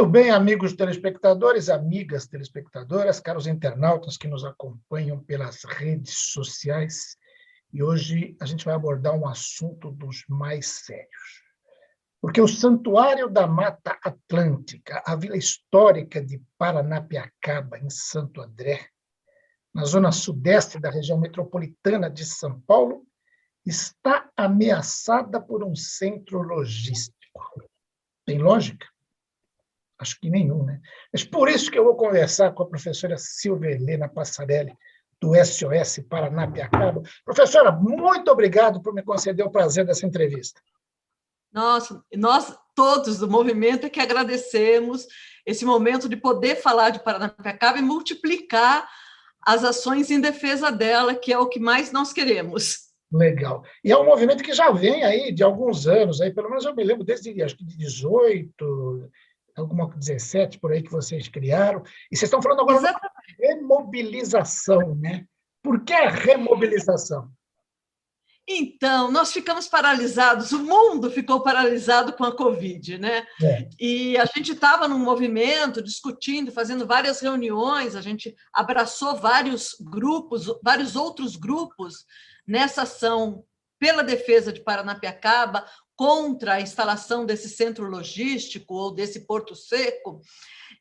bem, amigos telespectadores, amigas telespectadoras, caros internautas que nos acompanham pelas redes sociais. E hoje a gente vai abordar um assunto dos mais sérios. Porque o Santuário da Mata Atlântica, a vila histórica de Paranapiacaba, em Santo André, na zona sudeste da região metropolitana de São Paulo, está ameaçada por um centro logístico. Tem lógica? Acho que nenhum, né? Mas por isso que eu vou conversar com a professora Silvia Helena Passarelli, do SOS Paranapiacaba. Professora, muito obrigado por me conceder o prazer dessa entrevista. Nós todos do movimento é que agradecemos esse momento de poder falar de Paranapiacaba e multiplicar as ações em defesa dela, que é o que mais nós queremos. Legal. E é um movimento que já vem aí de alguns anos, aí, pelo menos eu me lembro desde acho que de 18, alguma 17 por aí que vocês criaram. E vocês estão falando agora de remobilização, né? Por que a remobilização? Então, nós ficamos paralisados, o mundo ficou paralisado com a Covid, né? E a gente estava num movimento, discutindo, fazendo várias reuniões, a gente abraçou vários grupos, vários outros grupos nessa ação pela defesa de Paranapiacaba, contra a instalação desse centro logístico ou desse porto seco.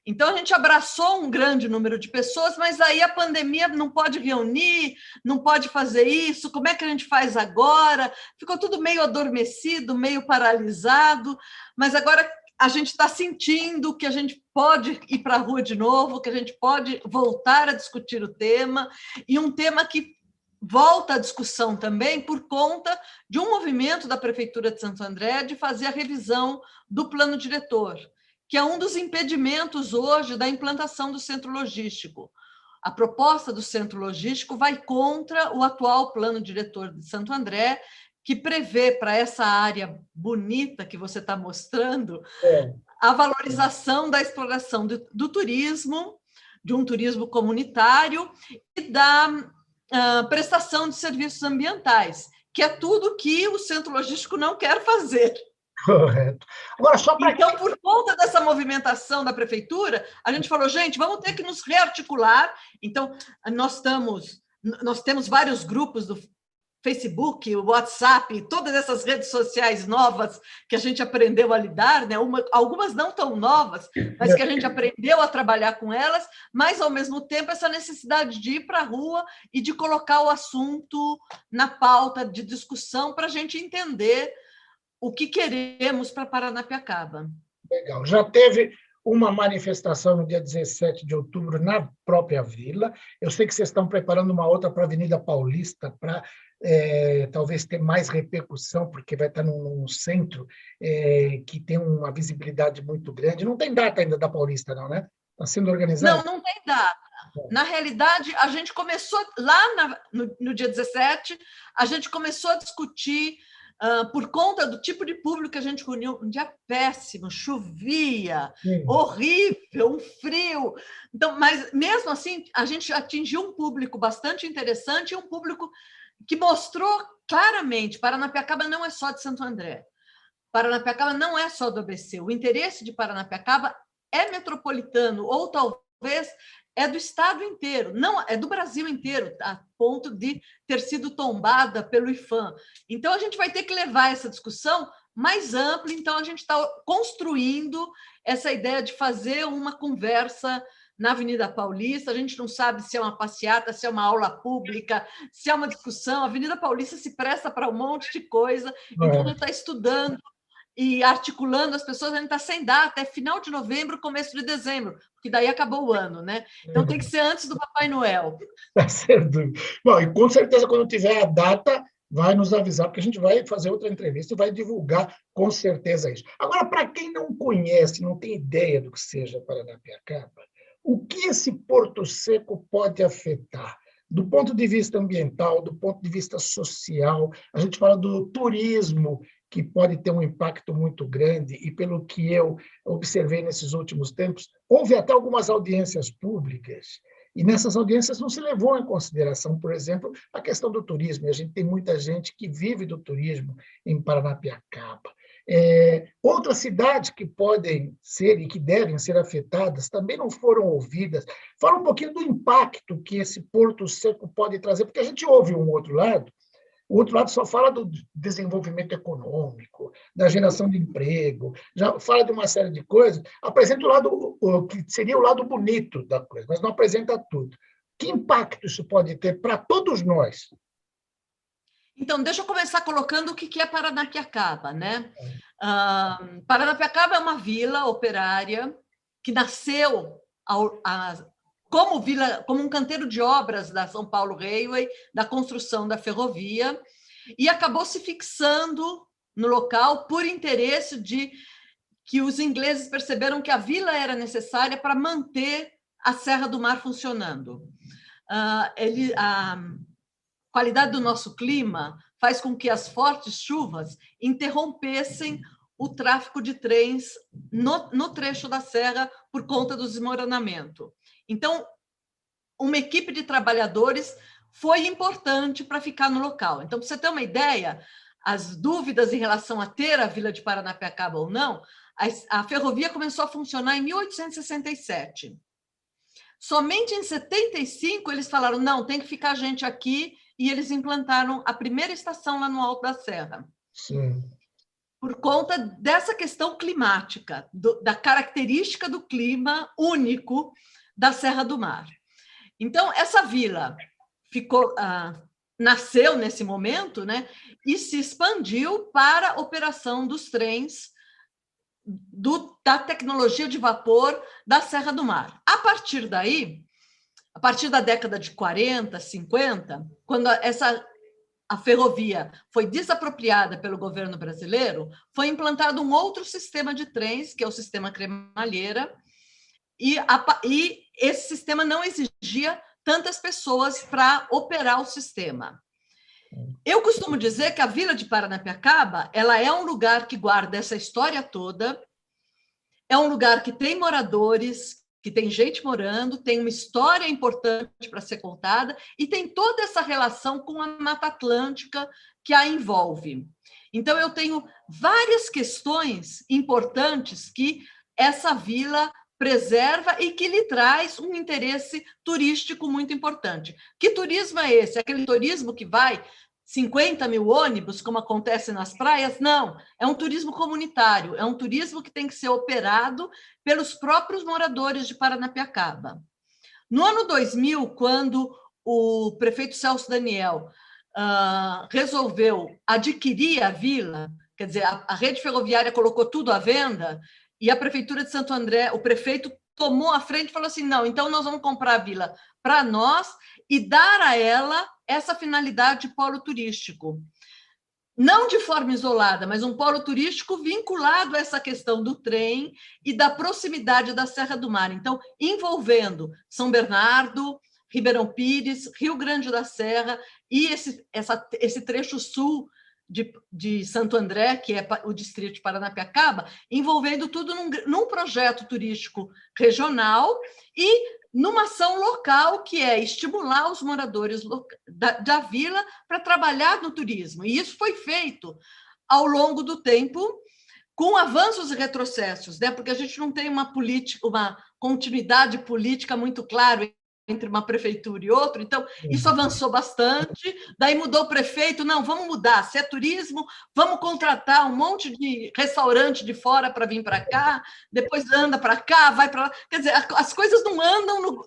Então, a gente abraçou um grande número de pessoas, mas aí a pandemia não pode reunir, não pode fazer isso, como é que a gente faz agora? Ficou tudo meio adormecido, meio paralisado, mas agora a gente está sentindo que a gente pode ir para a rua de novo, que a gente pode voltar a discutir o tema, e um tema que volta à discussão também por conta de um movimento da Prefeitura de Santo André de fazer a revisão do plano diretor, que é um dos impedimentos hoje da implantação do centro logístico. A proposta do centro logístico vai contra o atual plano diretor de Santo André, que prevê para essa área bonita que você está mostrando a valorização da exploração do turismo, de um turismo comunitário e da prestação de serviços ambientais, que é tudo que o centro logístico não quer fazer. Correto. Agora, só para então, por conta dessa movimentação da prefeitura, a gente falou, gente, vamos ter que nos rearticular. Então, nós temos vários grupos do Facebook, o WhatsApp, todas essas redes sociais novas que a gente aprendeu a lidar, né? Algumas não tão novas, mas que a gente aprendeu a trabalhar com elas, mas, ao mesmo tempo, essa necessidade de ir para a rua e de colocar o assunto na pauta de discussão para a gente entender o que queremos para Paranapiacaba. Legal. Já teve uma manifestação no dia 17 de outubro na própria vila. Eu sei que vocês estão preparando uma outra para a Avenida Paulista, para talvez ter mais repercussão, porque vai estar num centro que tem uma visibilidade muito grande. Não tem data ainda da Paulista, não, né? Está sendo organizado? Não tem data. Na realidade, a gente começou lá no dia 17, a gente começou a discutir por conta do tipo de público que a gente reuniu, um dia péssimo, chovia, horrível, um frio. Então, mas, mesmo assim, a gente atingiu um público bastante interessante e um público que mostrou claramente Paranapiacaba não é só de Santo André. Paranapiacaba não é só do ABC. O interesse de Paranapiacaba é metropolitano, ou talvez é do estado inteiro, não é do Brasil inteiro, a ponto de ter sido tombada pelo IPHAN. Então, a gente vai ter que levar essa discussão mais ampla, então a gente está construindo essa ideia de fazer uma conversa na Avenida Paulista. A gente não sabe se é uma passeata, se é uma aula pública, se é uma discussão. A Avenida Paulista se presta para um monte de coisa, então a gente está estudando e articulando as pessoas. A gente está sem data, é final de novembro, começo de dezembro, porque daí acabou o ano, né? Então tem que ser antes do Papai Noel. Tá certo. Bom, e com certeza, quando tiver a data, vai nos avisar, porque a gente vai fazer outra entrevista e vai divulgar com certeza isso. Agora, para quem não conhece, não tem ideia do que seja Paranapiacaba, o que esse Porto Seco pode afetar? Do ponto de vista ambiental, do ponto de vista social, a gente fala do turismo, que pode ter um impacto muito grande, e pelo que eu observei nesses últimos tempos, houve até algumas audiências públicas, E nessas audiências não se levou em consideração, por exemplo, a questão do turismo. E a gente tem muita gente que vive do turismo em Paranapiacaba. Outras cidades que podem ser e que devem ser afetadas também não foram ouvidas. Fala um pouquinho do impacto que esse Porto Seco pode trazer, porque a gente ouve um outro lado, o outro lado só fala do desenvolvimento econômico, da geração de emprego, já fala de uma série de coisas, apresenta o que seria o lado bonito da coisa, mas não apresenta tudo. Que impacto isso pode ter para todos nós? Então, deixa eu começar colocando o que é Paranapiacaba, né? Paranapiacaba é uma vila operária que nasceu como um canteiro de obras da São Paulo Railway, da construção da ferrovia, e acabou se fixando no local por interesse de que os ingleses perceberam que a vila era necessária para manter a Serra do Mar funcionando. A qualidade do nosso clima faz com que as fortes chuvas interrompessem o tráfego de trens no trecho da serra por conta do desmoronamento. Então, uma equipe de trabalhadores foi importante para ficar no local. Então, para você ter uma ideia, as dúvidas em relação a ter a vila de Paranapiacaba ou não, a ferrovia começou a funcionar em 1867. Somente em 75 eles falaram, não, tem que ficar gente aqui, e eles implantaram a primeira estação lá no Alto da Serra. Sim. Por conta dessa questão climática, da característica do clima único da Serra do Mar. Então, essa vila nasceu nesse momento, né, e se expandiu para a operação dos trens da tecnologia de vapor da Serra do Mar. A partir daí, a partir da década de 40, 50, quando a ferrovia foi desapropriada pelo governo brasileiro, foi implantado um outro sistema de trens, que é o sistema cremalheira, e esse sistema não exigia tantas pessoas para operar o sistema. Eu costumo dizer que a vila de Paranapiacaba, ela é um lugar que guarda essa história toda, é um lugar que tem moradores, que tem gente morando, tem uma história importante para ser contada e tem toda essa relação com a Mata Atlântica que a envolve. Então, eu tenho várias questões importantes que essa vila preserva e que lhe traz um interesse turístico muito importante. Que turismo é esse? Aquele turismo que vai 50 mil ônibus, como acontece nas praias? Não, é um turismo comunitário, é um turismo que tem que ser operado pelos próprios moradores de Paranapiacaba. No ano 2000, quando o prefeito Celso Daniel resolveu adquirir a vila, quer dizer, a rede ferroviária colocou tudo à venda, e a prefeitura de Santo André, o prefeito tomou a frente e falou assim, não, então nós vamos comprar a vila para nós e dar a ela essa finalidade de polo turístico. Não de forma isolada, mas um polo turístico vinculado a essa questão do trem e da proximidade da Serra do Mar. Então, envolvendo São Bernardo, Ribeirão Pires, Rio Grande da Serra e esse trecho sul de Santo André, que é o distrito de Paranapiacaba, envolvendo tudo num projeto turístico regional e numa ação local, que é estimular os moradores da vila para trabalhar no turismo. E isso foi feito ao longo do tempo, com avanços e retrocessos, né? Porque a gente não tem uma continuidade política muito clara entre uma prefeitura e outra, então isso avançou bastante, daí mudou o prefeito, não, vamos mudar, se é turismo, vamos contratar um monte de restaurante de fora para vir para cá, depois anda para cá, vai para lá, quer dizer, as coisas não andam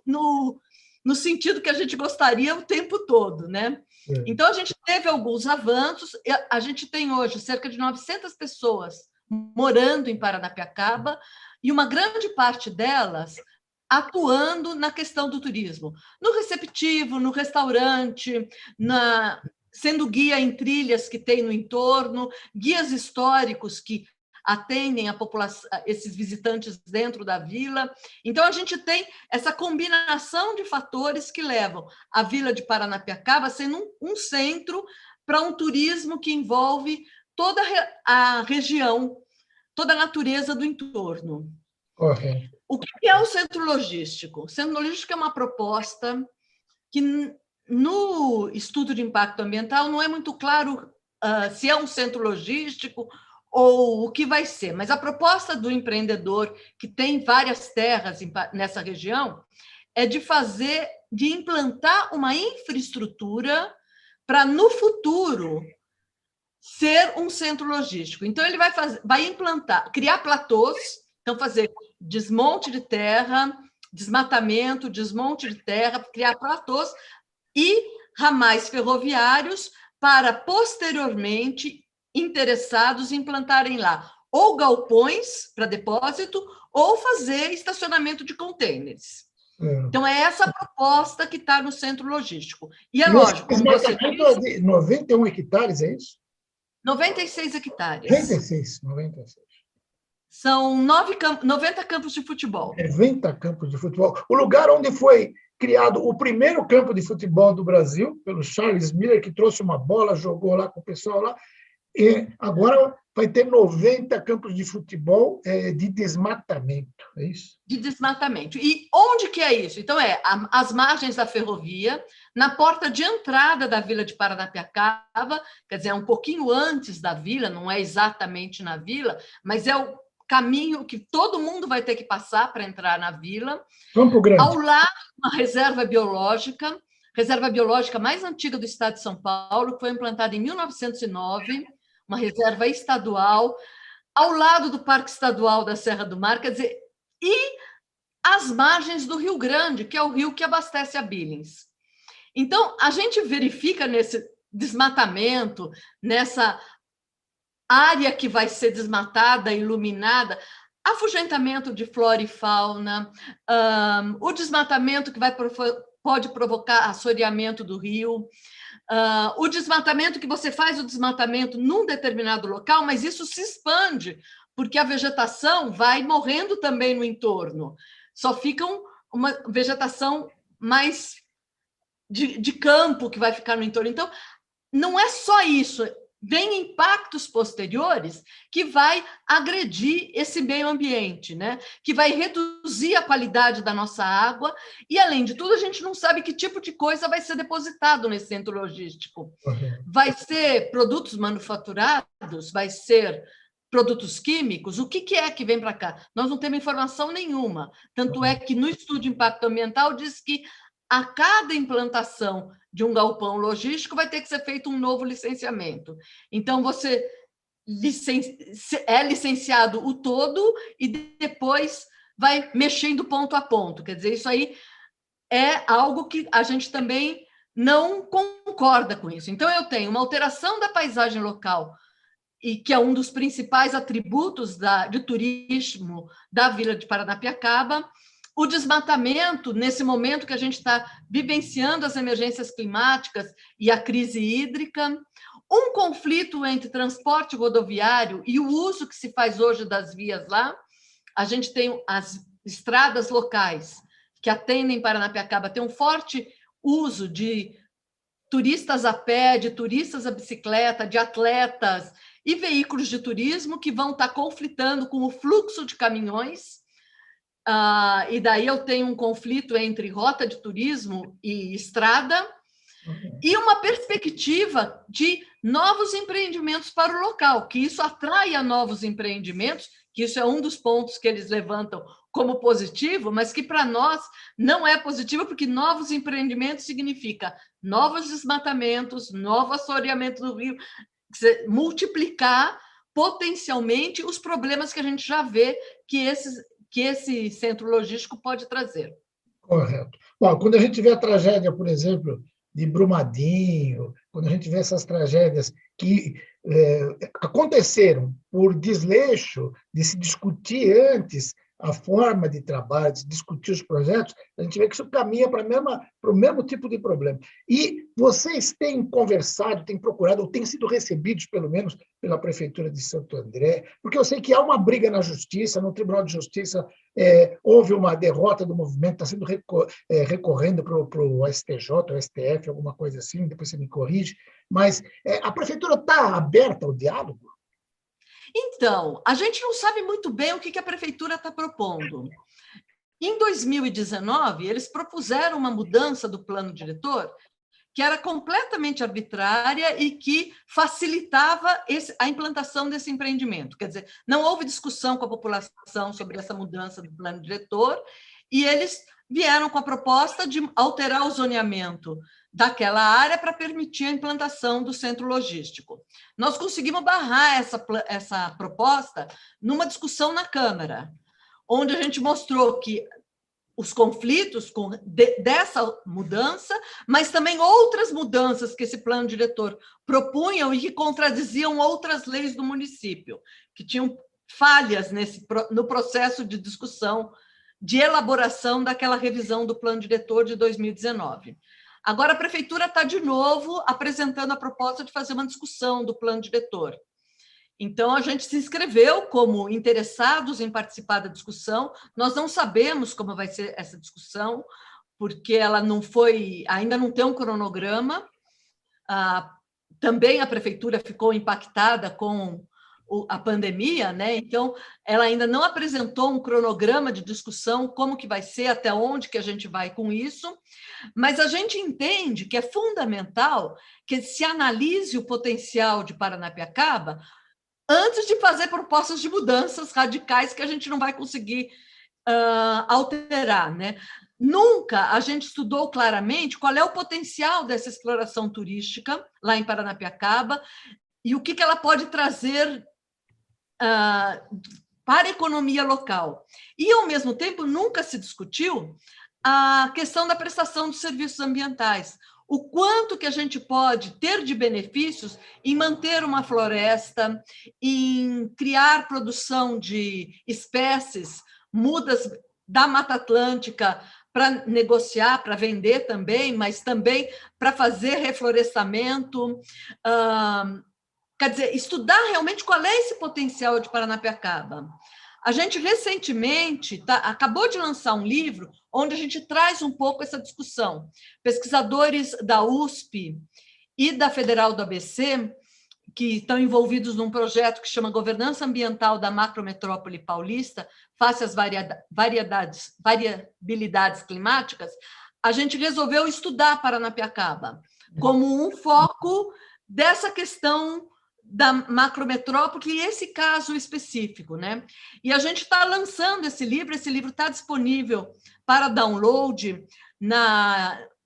no sentido que a gente gostaria o tempo todo, né? Então a gente teve alguns avanços, a gente tem hoje cerca de 900 pessoas morando em Paranapiacaba, e uma grande parte delas atuando na questão do turismo, no receptivo, no restaurante, sendo guia em trilhas que tem no entorno, guias históricos que atendem a população, esses visitantes dentro da vila. Então, a gente tem essa combinação de fatores que levam a vila de Paranapiacaba sendo um centro para um turismo que envolve toda a região, toda a natureza do entorno. Correto. O que é o centro logístico? O centro logístico é uma proposta que, no estudo de impacto ambiental, não é muito claro se é um centro logístico ou o que vai ser, mas a proposta do empreendedor, que tem várias terras nessa região, é de implantar uma infraestrutura para, no futuro, ser um centro logístico. Então, ele vai implantar, criar platôs, então fazer desmonte de terra, desmatamento, desmonte de terra, criar platôs e ramais ferroviários para, posteriormente, interessados em implantarem lá ou galpões para depósito ou fazer estacionamento de contêineres. Então, é essa proposta que está no centro logístico. E é lógico, como você disse... É de 91 hectares, é isso? 96 hectares. 96. São 90 campos de futebol. 90 campos de futebol. O lugar onde foi criado o primeiro campo de futebol do Brasil, pelo Charles Miller, que trouxe uma bola, jogou lá com o pessoal lá, e agora vai ter 90 campos de futebol de desmatamento, é isso? De desmatamento. E onde que é isso? Então, às margens da ferrovia, na porta de entrada da vila de Paranapiacaba, quer dizer, é um pouquinho antes da vila, não é exatamente na vila, mas é o caminho que todo mundo vai ter que passar para entrar na vila. Campo Grande. Ao lado, uma reserva biológica mais antiga do estado de São Paulo, que foi implantada em 1909, uma reserva estadual, ao lado do Parque Estadual da Serra do Mar, quer dizer, e às margens do Rio Grande, que é o rio que abastece a Billings. Então, a gente verifica nesse desmatamento, nessa área que vai ser desmatada, iluminada, afugentamento de flora e fauna, o desmatamento que pode provocar assoreamento do rio, o desmatamento que você faz o desmatamento num determinado local, mas isso se expande, porque a vegetação vai morrendo também no entorno. Só fica uma vegetação mais de campo que vai ficar no entorno. Então, não é só isso, vem impactos posteriores que vai agredir esse meio ambiente, né? Que vai reduzir a qualidade da nossa água e, além de tudo, a gente não sabe que tipo de coisa vai ser depositado nesse centro logístico. Vai ser produtos manufaturados? Vai ser produtos químicos? O que é que vem para cá? Nós não temos informação nenhuma. Tanto é que no estudo de impacto ambiental diz que a cada implantação de um galpão logístico vai ter que ser feito um novo licenciamento. Então, você é licenciado o todo e depois vai mexendo ponto a ponto. Quer dizer, isso aí é algo que a gente também não concorda com isso. Então, eu tenho uma alteração da paisagem local, e que é um dos principais atributos de turismo da Vila de Paranapiacaba, o desmatamento, nesse momento que a gente está vivenciando as emergências climáticas e a crise hídrica, um conflito entre transporte rodoviário e o uso que se faz hoje das vias lá. A gente tem as estradas locais que atendem Paranapiacaba, tem um forte uso de turistas a pé, de turistas a bicicleta, de atletas e veículos de turismo que vão estar conflitando com o fluxo de caminhões. E daí eu tenho um conflito entre rota de turismo e estrada, e uma perspectiva de novos empreendimentos para o local, que isso atrai a novos empreendimentos, que isso é um dos pontos que eles levantam como positivo, mas que para nós não é positivo, porque novos empreendimentos significa novos desmatamentos, novo assoreamento do rio, multiplicar potencialmente os problemas que a gente já vê que esse centro logístico pode trazer. Correto. Bom, quando a gente vê a tragédia, por exemplo, de Brumadinho, quando a gente vê essas tragédias que aconteceram por desleixo de se discutir antes a forma de trabalho, de discutir os projetos, a gente vê que isso caminha para o mesmo tipo de problema. E vocês têm conversado, têm procurado, ou têm sido recebidos, pelo menos, pela Prefeitura de Santo André, porque eu sei que há uma briga na Justiça, no Tribunal de Justiça, houve uma derrota do movimento, está sendo recorrendo para o STJ, o STF, alguma coisa assim, depois você me corrige, mas a Prefeitura está aberta ao diálogo? Então, a gente não sabe muito bem o que a Prefeitura está propondo. Em 2019, eles propuseram uma mudança do plano diretor que era completamente arbitrária e que facilitava a implantação desse empreendimento. Quer dizer, não houve discussão com a população sobre essa mudança do plano diretor e eles vieram com a proposta de alterar o zoneamento daquela área para permitir a implantação do centro logístico. Nós conseguimos barrar essa proposta numa discussão na Câmara, onde a gente mostrou que os conflitos dessa mudança, mas também outras mudanças que esse plano diretor propunham e que contradiziam outras leis do município, que tinham falhas no processo de discussão, de elaboração daquela revisão do plano diretor de 2019. Agora, a prefeitura está, de novo, apresentando a proposta de fazer uma discussão do plano diretor. Então, a gente se inscreveu como interessados em participar da discussão. Nós não sabemos como vai ser essa discussão, porque ela não foi, ainda não tem um cronograma. Também a prefeitura ficou impactada com a pandemia, né? Então, ela ainda não apresentou um cronograma de discussão, como que vai ser, até onde que a gente vai com isso, mas a gente entende que é fundamental que se analise o potencial de Paranapiacaba antes de fazer propostas de mudanças radicais que a gente não vai conseguir alterar, né? Nunca a gente estudou claramente qual é o potencial dessa exploração turística lá em Paranapiacaba e o que ela pode trazer para a economia local. E, ao mesmo tempo, nunca se discutiu a questão da prestação dos serviços ambientais. O quanto que a gente pode ter de benefícios em manter uma floresta, em criar produção de espécies mudas da Mata Atlântica para negociar, para vender também, mas também para fazer reflorestamento. Quer dizer, estudar realmente qual é esse potencial de Paranapiacaba. A gente, recentemente, acabou de lançar um livro onde a gente traz um pouco essa discussão. Pesquisadores da USP e da Federal do ABC, que estão envolvidos num projeto que chama Governança Ambiental da Macrometrópole Paulista, face às variabilidades climáticas, a gente resolveu estudar Paranapiacaba como um foco dessa questão da macrometrópole e esse caso específico, né? E a gente está lançando esse livro está disponível para download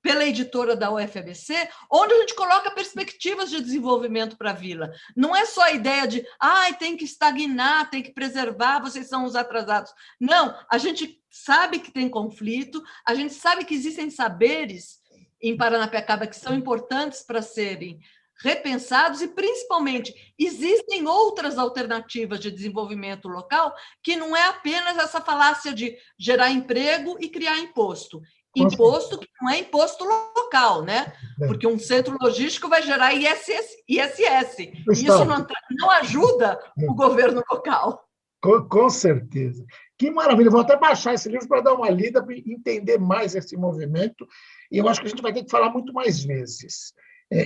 pela editora da UFABC, onde a gente coloca perspectivas de desenvolvimento para a vila. Não é só a ideia de tem que estagnar, tem que preservar, vocês são os atrasados. Não, a gente sabe que tem conflito, a gente sabe que existem saberes em Paranapiacaba que são importantes para serem repensados e, principalmente, existem outras alternativas de desenvolvimento local que não é apenas essa falácia de gerar emprego e criar imposto. Imposto que não é imposto local, né? Porque um centro logístico vai gerar ISS. Isso não ajuda o governo local. Com certeza. Que maravilha. Vou até baixar esse livro para dar uma lida, para entender mais esse movimento. E eu acho que a gente vai ter que falar muito mais vezes.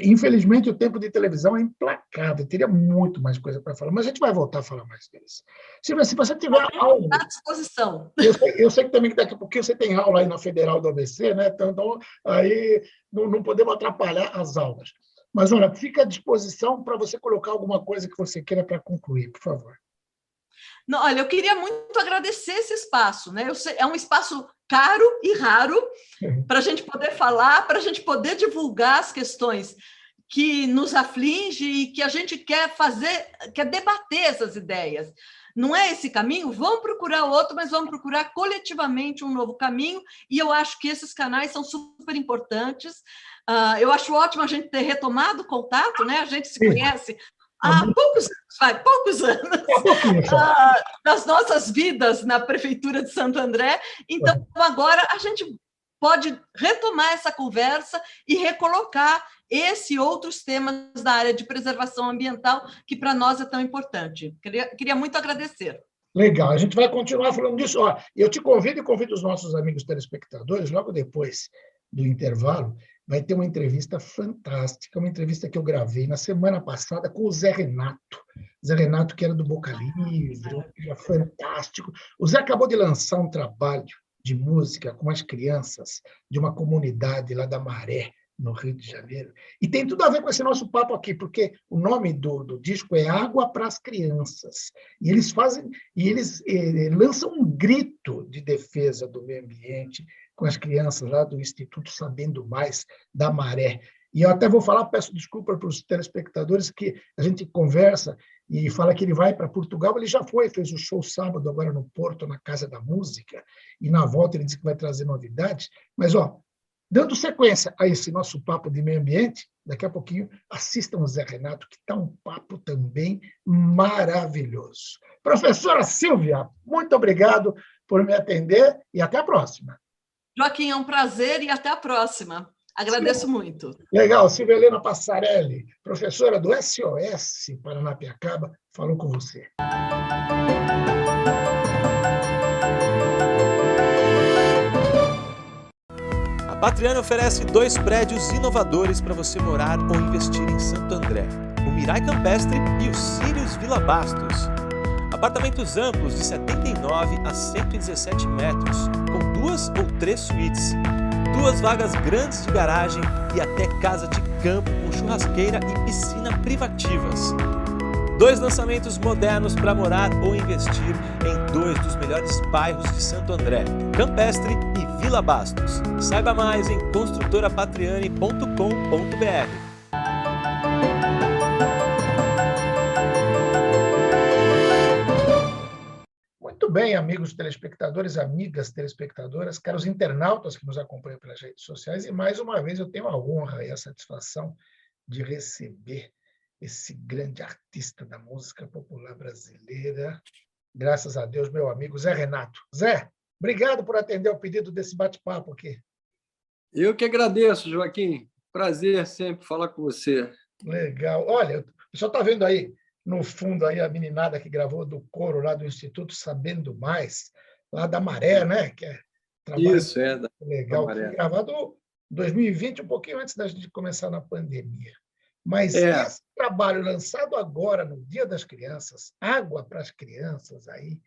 Infelizmente, o tempo de televisão é implacável, teria muito mais coisa para falar, mas a gente vai voltar a falar mais vezes. Silvia, se você tiver aula... À disposição. Eu sei que também daqui a pouquinho você tem aula aí na Federal do ABC, né? Então aí não podemos atrapalhar as aulas. Mas, olha, fica à disposição para você colocar alguma coisa que você queira para concluir, por favor. Não, olha, eu queria muito agradecer esse espaço, né? É um espaço caro e raro para a gente poder falar, para a gente poder divulgar as questões que nos afligem e que a gente quer fazer, quer debater essas ideias. Não é esse caminho? Vamos procurar outro, mas vamos procurar coletivamente um novo caminho, e eu acho que esses canais são super importantes. Eu acho ótimo a gente ter retomado o contato, né? A gente se conhece há poucos anos das nossas vidas na Prefeitura de Santo André. Então, agora a gente pode retomar essa conversa e recolocar esse e outros temas da área de preservação ambiental, que para nós é tão importante. Queria muito agradecer. Legal, a gente vai continuar falando disso. Eu te convido e convido os nossos amigos telespectadores, logo depois do intervalo, vai ter uma entrevista fantástica, uma entrevista que eu gravei na semana passada com o Zé Renato. Zé Renato, que era do Boca Livre, fantástico. O Zé acabou de lançar um trabalho de música com as crianças de uma comunidade lá da Maré, no Rio de Janeiro. E tem tudo a ver com esse nosso papo aqui, porque o nome do disco é Água para as Crianças. E eles lançam um grito de defesa do meio ambiente com as crianças lá do Instituto Sabendo Mais, da Maré. E eu até vou falar, peço desculpa para os telespectadores, que a gente conversa e fala que ele vai para Portugal. Ele já foi, fez o show sábado agora no Porto, na Casa da Música, e na volta ele disse que vai trazer novidades. Mas, dando sequência a esse nosso papo de meio ambiente, daqui a pouquinho assistam o Zé Renato, que está um papo também maravilhoso. Professora Sílvia, muito obrigado por me atender e até a próxima. Joaquim, é um prazer e até a próxima. Agradeço muito. Legal. Silvia Helena Passarelli, professora do SOS Paranapiacaba, falou com você. A Patriani oferece 2 prédios inovadores para você morar ou investir em Santo André: o Mirai Campestre e o Sirius Vila Bastos. Apartamentos amplos de 79 a 117 metros, com 2 ou 3 suítes, 2 vagas grandes de garagem e até casa de campo com churrasqueira e piscina privativas. 2 lançamentos modernos para morar ou investir em 2 dos melhores bairros de Santo André, Campestre e Vila Bastos. Saiba mais em construtorapatriani.com.br. Muito bem, amigos telespectadores, amigas telespectadoras, caros internautas que nos acompanham pelas redes sociais, e mais uma vez eu tenho a honra e a satisfação de receber esse grande artista da música popular brasileira, graças a Deus, meu amigo Zé Renato. Zé, obrigado por atender ao pedido desse bate-papo aqui. Eu que agradeço, Joaquim. Prazer sempre falar com você. Legal. Olha, o pessoal está vendo aí, no fundo, aí a meninada que gravou do coro lá do Instituto Sabendo Mais, lá da Maré, né? Que é trabalho Isso, legal. da Maré. Foi gravado em 2020, um pouquinho antes da gente começar na pandemia. Mas É. esse trabalho lançado agora, no Dia das Crianças, Água para as Crianças, aí,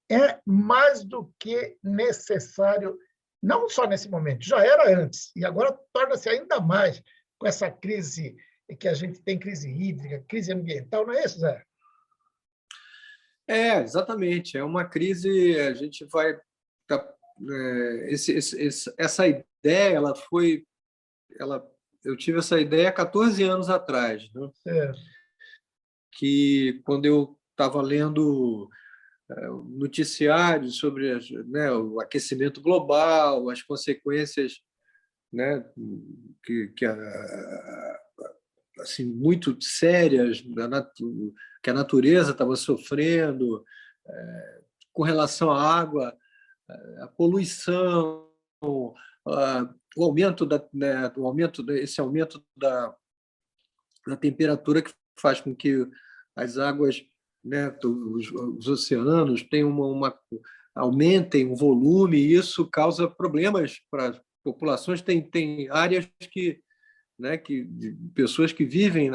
é mais do que necessário, não só nesse momento, já era antes, e agora torna-se ainda mais com essa crise que a gente tem, crise hídrica, crise ambiental, não é isso, Zé? É, exatamente. É uma crise, a gente vai... essa ideia, eu tive essa ideia há 14 anos atrás, né? Que quando eu estava lendo noticiários sobre o aquecimento global, as consequências, né, assim, muito sérias que a natureza estava sofrendo com relação à água, a poluição, o aumento esse aumento da temperatura que faz com que as águas, né, os oceanos tenham aumentem o volume, e isso causa problemas para as populações. Tem áreas que pessoas que vivem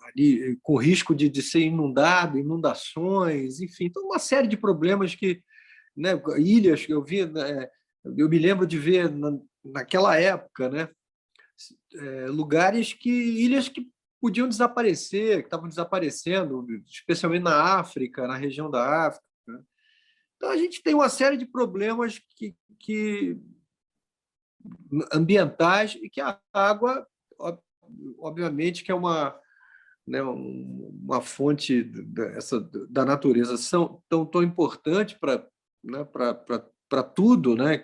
ali com risco de ser inundado, inundações, enfim, então uma série de problemas que, né, ilhas que eu vi, eu me lembro de ver naquela época, né, ilhas que podiam desaparecer, que estavam desaparecendo, especialmente na África, na região da África, né? Então a gente tem uma série de problemas que ambientais, e que a água, obviamente, que é uma fonte da natureza tão importante para tudo, né?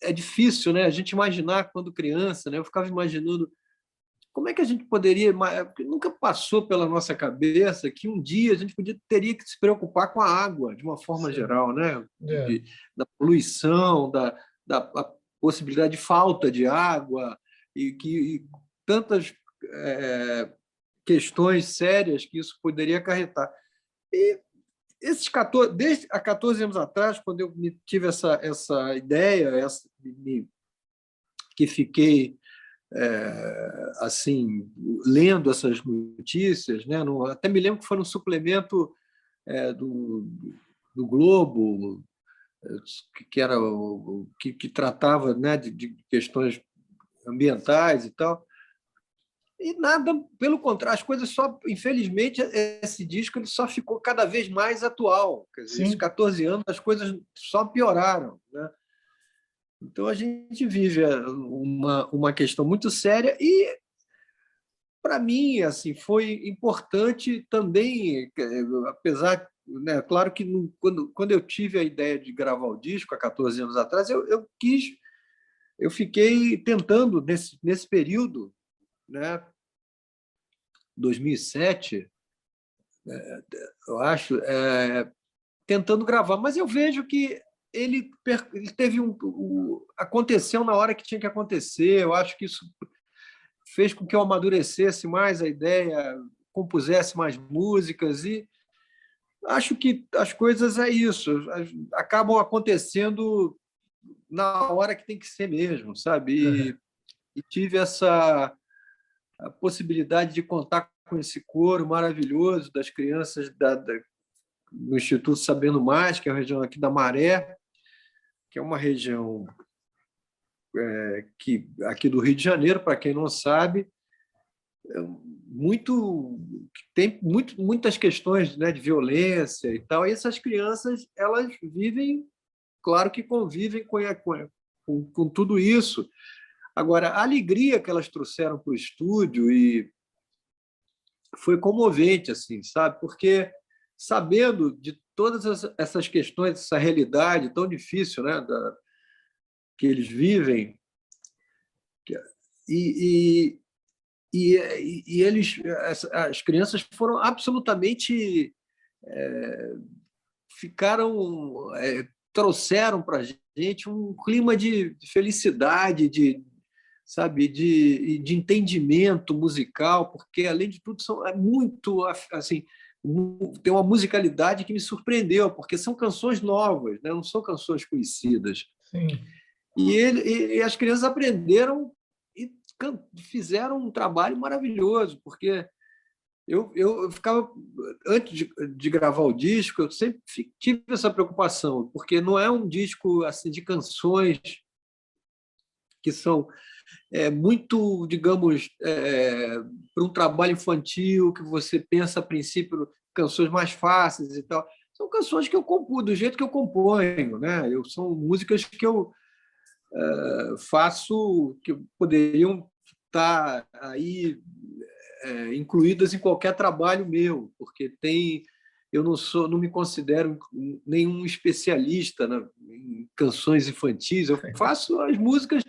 É difícil, né? A gente imaginar quando criança, né? Eu ficava imaginando como é que a gente poderia, porque nunca passou pela nossa cabeça que um dia a gente teria que se preocupar com a água, de uma forma geral, né? Da poluição, da possibilidade de falta de água, e tantas questões sérias que isso poderia acarretar. E desde há 14 anos atrás, quando eu tive essa ideia, que fiquei assim, lendo essas notícias, né? Até me lembro que foi no suplemento do Globo, que era que tratava, né, de questões ambientais e tal. E nada, pelo contrário, as coisas só, infelizmente, esse disco ele só ficou cada vez mais atual. Quer dizer, esses 14 anos as coisas só pioraram, né? Então a gente vive uma questão muito séria e, para mim, assim, foi importante também, apesar, né, claro que quando eu tive a ideia de gravar o disco há 14 anos atrás, eu fiquei tentando nesse período, né, 2007, eu acho, tentando gravar, mas eu vejo que ele teve aconteceu na hora que tinha que acontecer. Eu acho que isso fez com que eu amadurecesse mais a ideia, compusesse mais músicas, e acho que as coisas isso, acabam acontecendo na hora que tem que ser mesmo, sabe? E tive essa a possibilidade de contar com esse coro maravilhoso das crianças do Instituto Sabendo Mais, que é a região aqui da Maré, que é uma região aqui do Rio de Janeiro, para quem não sabe, tem muitas questões, né, de violência e tal, e essas crianças elas vivem, claro que convivem com tudo isso. Agora, a alegria que elas trouxeram para o estúdio foi comovente, assim, sabe? Porque sabendo de todas essas questões, essa realidade tão difícil, né, que eles vivem, e as crianças foram absolutamente trouxeram para a gente um clima de felicidade, sabe, de entendimento musical, porque além de tudo muito assim, tem uma musicalidade que me surpreendeu, porque são canções novas, né? Não são canções conhecidas. Sim. E as crianças aprenderam e fizeram um trabalho maravilhoso, porque eu ficava, antes de gravar o disco, eu sempre tive essa preocupação, porque não é um disco assim de canções que são muito, digamos, para um trabalho infantil, que você pensa, a princípio, canções mais fáceis e tal. São canções que eu componho, do jeito que eu componho, né? São músicas que eu faço, que poderiam estar aí incluídas em qualquer trabalho meu, porque eu não me considero nenhum especialista, né, em canções infantis. Eu faço as músicas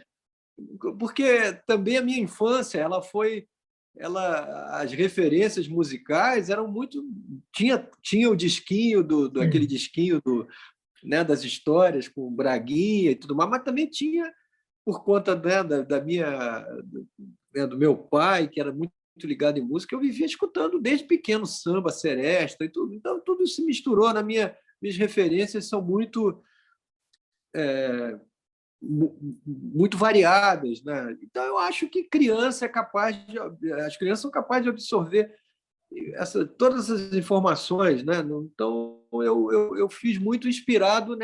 porque também a minha infância as referências musicais eram muito, tinha o disquinho aquele disquinho né, das histórias com Braguinha e tudo mais, mas também tinha, por conta, né, do meu pai, que era muito ligado em música, eu vivia escutando desde pequeno samba, seresta e tudo. Então tudo isso se misturou minhas referências são muito muito variadas, né? Então eu acho que as crianças são capazes de absorver todas essas informações, né? Então eu fiz muito inspirado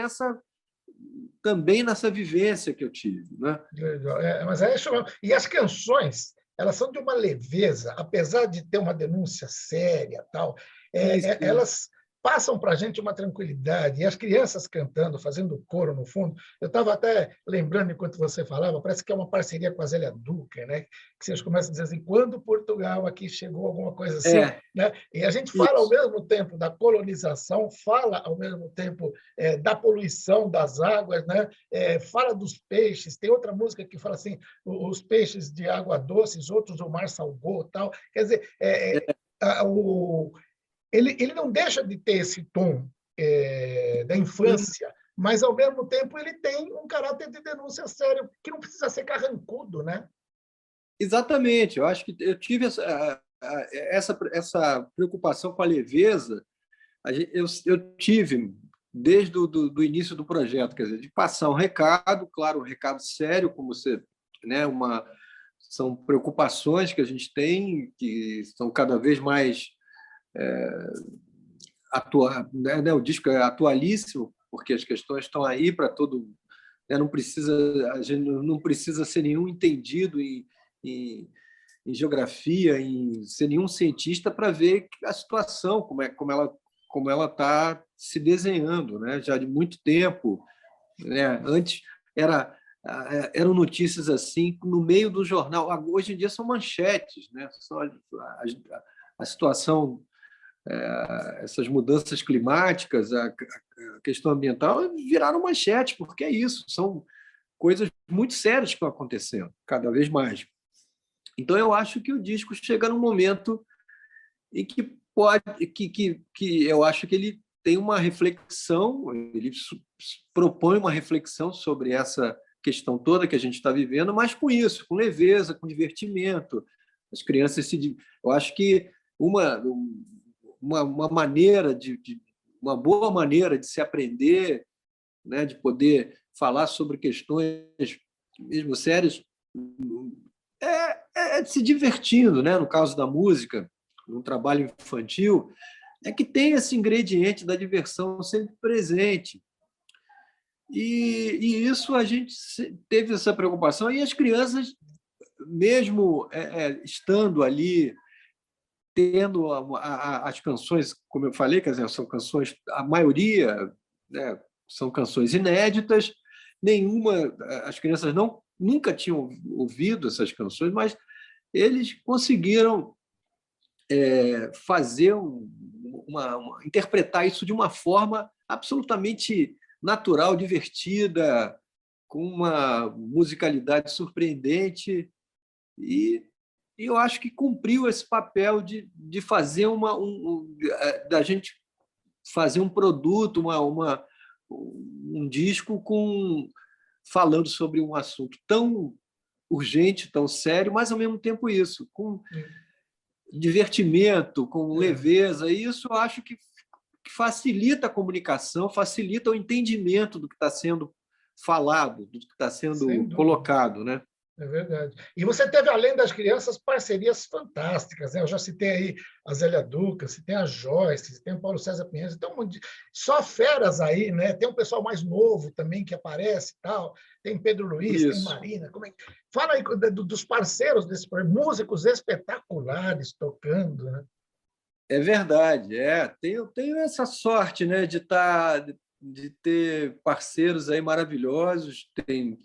também nessa vivência que eu tive, né? Legal. Mas é isso mesmo. E as canções, elas são de uma leveza, apesar de ter uma denúncia séria, tal, elas passam para a gente uma tranquilidade. E as crianças cantando, fazendo coro no fundo. Eu estava até lembrando, enquanto você falava, parece que é uma parceria com a Zélia Duncan, né? Que vocês começam a dizer assim, quando Portugal aqui chegou, alguma coisa assim. Né? E a gente fala ao mesmo tempo da colonização, fala ao mesmo tempo da poluição das águas, né? Fala dos peixes. Tem outra música que fala assim, os peixes de água doce, outros o mar salgou, tal. Quer dizer, ele não deixa de ter esse tom da infância, mas, ao mesmo tempo, ele tem um caráter de denúncia sério, que não precisa ser carrancudo, né? Exatamente. Eu acho que eu tive essa preocupação com a leveza. Eu tive, desde o início do projeto, quer dizer, de passar um recado, claro, um recado sério, como você, né, são preocupações que a gente tem, que são cada vez mais né, o disco é atualíssimo, porque as questões estão aí para todo, né, a gente não precisa ser nenhum entendido em geografia, em ser nenhum cientista para ver a situação, como ela está se desenhando, né, já de muito tempo, né? Antes eram notícias assim no meio do jornal. Hoje em dia são manchetes, né? A situação, essas mudanças climáticas, a questão ambiental viraram manchetes, porque é isso, são coisas muito sérias que estão acontecendo cada vez mais. Então eu acho que o disco chega num momento em que eu acho que ele tem uma reflexão, ele propõe uma reflexão sobre essa questão toda que a gente está vivendo, mas com isso, com leveza, com divertimento. As crianças eu acho que uma maneira uma boa maneira de se aprender, né, de poder falar sobre questões mesmo sérias, é se divertindo, né? No caso da música, no trabalho infantil, é que tem esse ingrediente da diversão sempre presente. E isso a gente teve essa preocupação, e as crianças, mesmo estando ali, tendo as canções, como eu falei, quer dizer, são canções, a maioria, né, são canções inéditas, as crianças nunca tinham ouvido essas canções, mas eles conseguiram fazer interpretar isso de uma forma absolutamente natural, divertida, com uma musicalidade surpreendente, e eu acho que cumpriu esse papel de fazer da gente fazer um produto, um disco falando sobre um assunto tão urgente, tão sério, mas ao mesmo tempo isso, com divertimento, com leveza. E isso eu acho que facilita a comunicação, facilita o entendimento do que está sendo falado, do que está sendo colocado, né? É verdade. E você teve, além das crianças, parcerias fantásticas, né? Eu já citei aí a Zélia Duca, citei a Joyce, citei o Paulo César Pinheiro, tem só feras aí, né? Tem um pessoal mais novo também que aparece e tal, tem Pedro Luiz, tem Marina. Fala aí dos parceiros desse projeto, músicos espetaculares tocando, né? É verdade, tenho essa sorte, né, de ter parceiros aí maravilhosos. Tem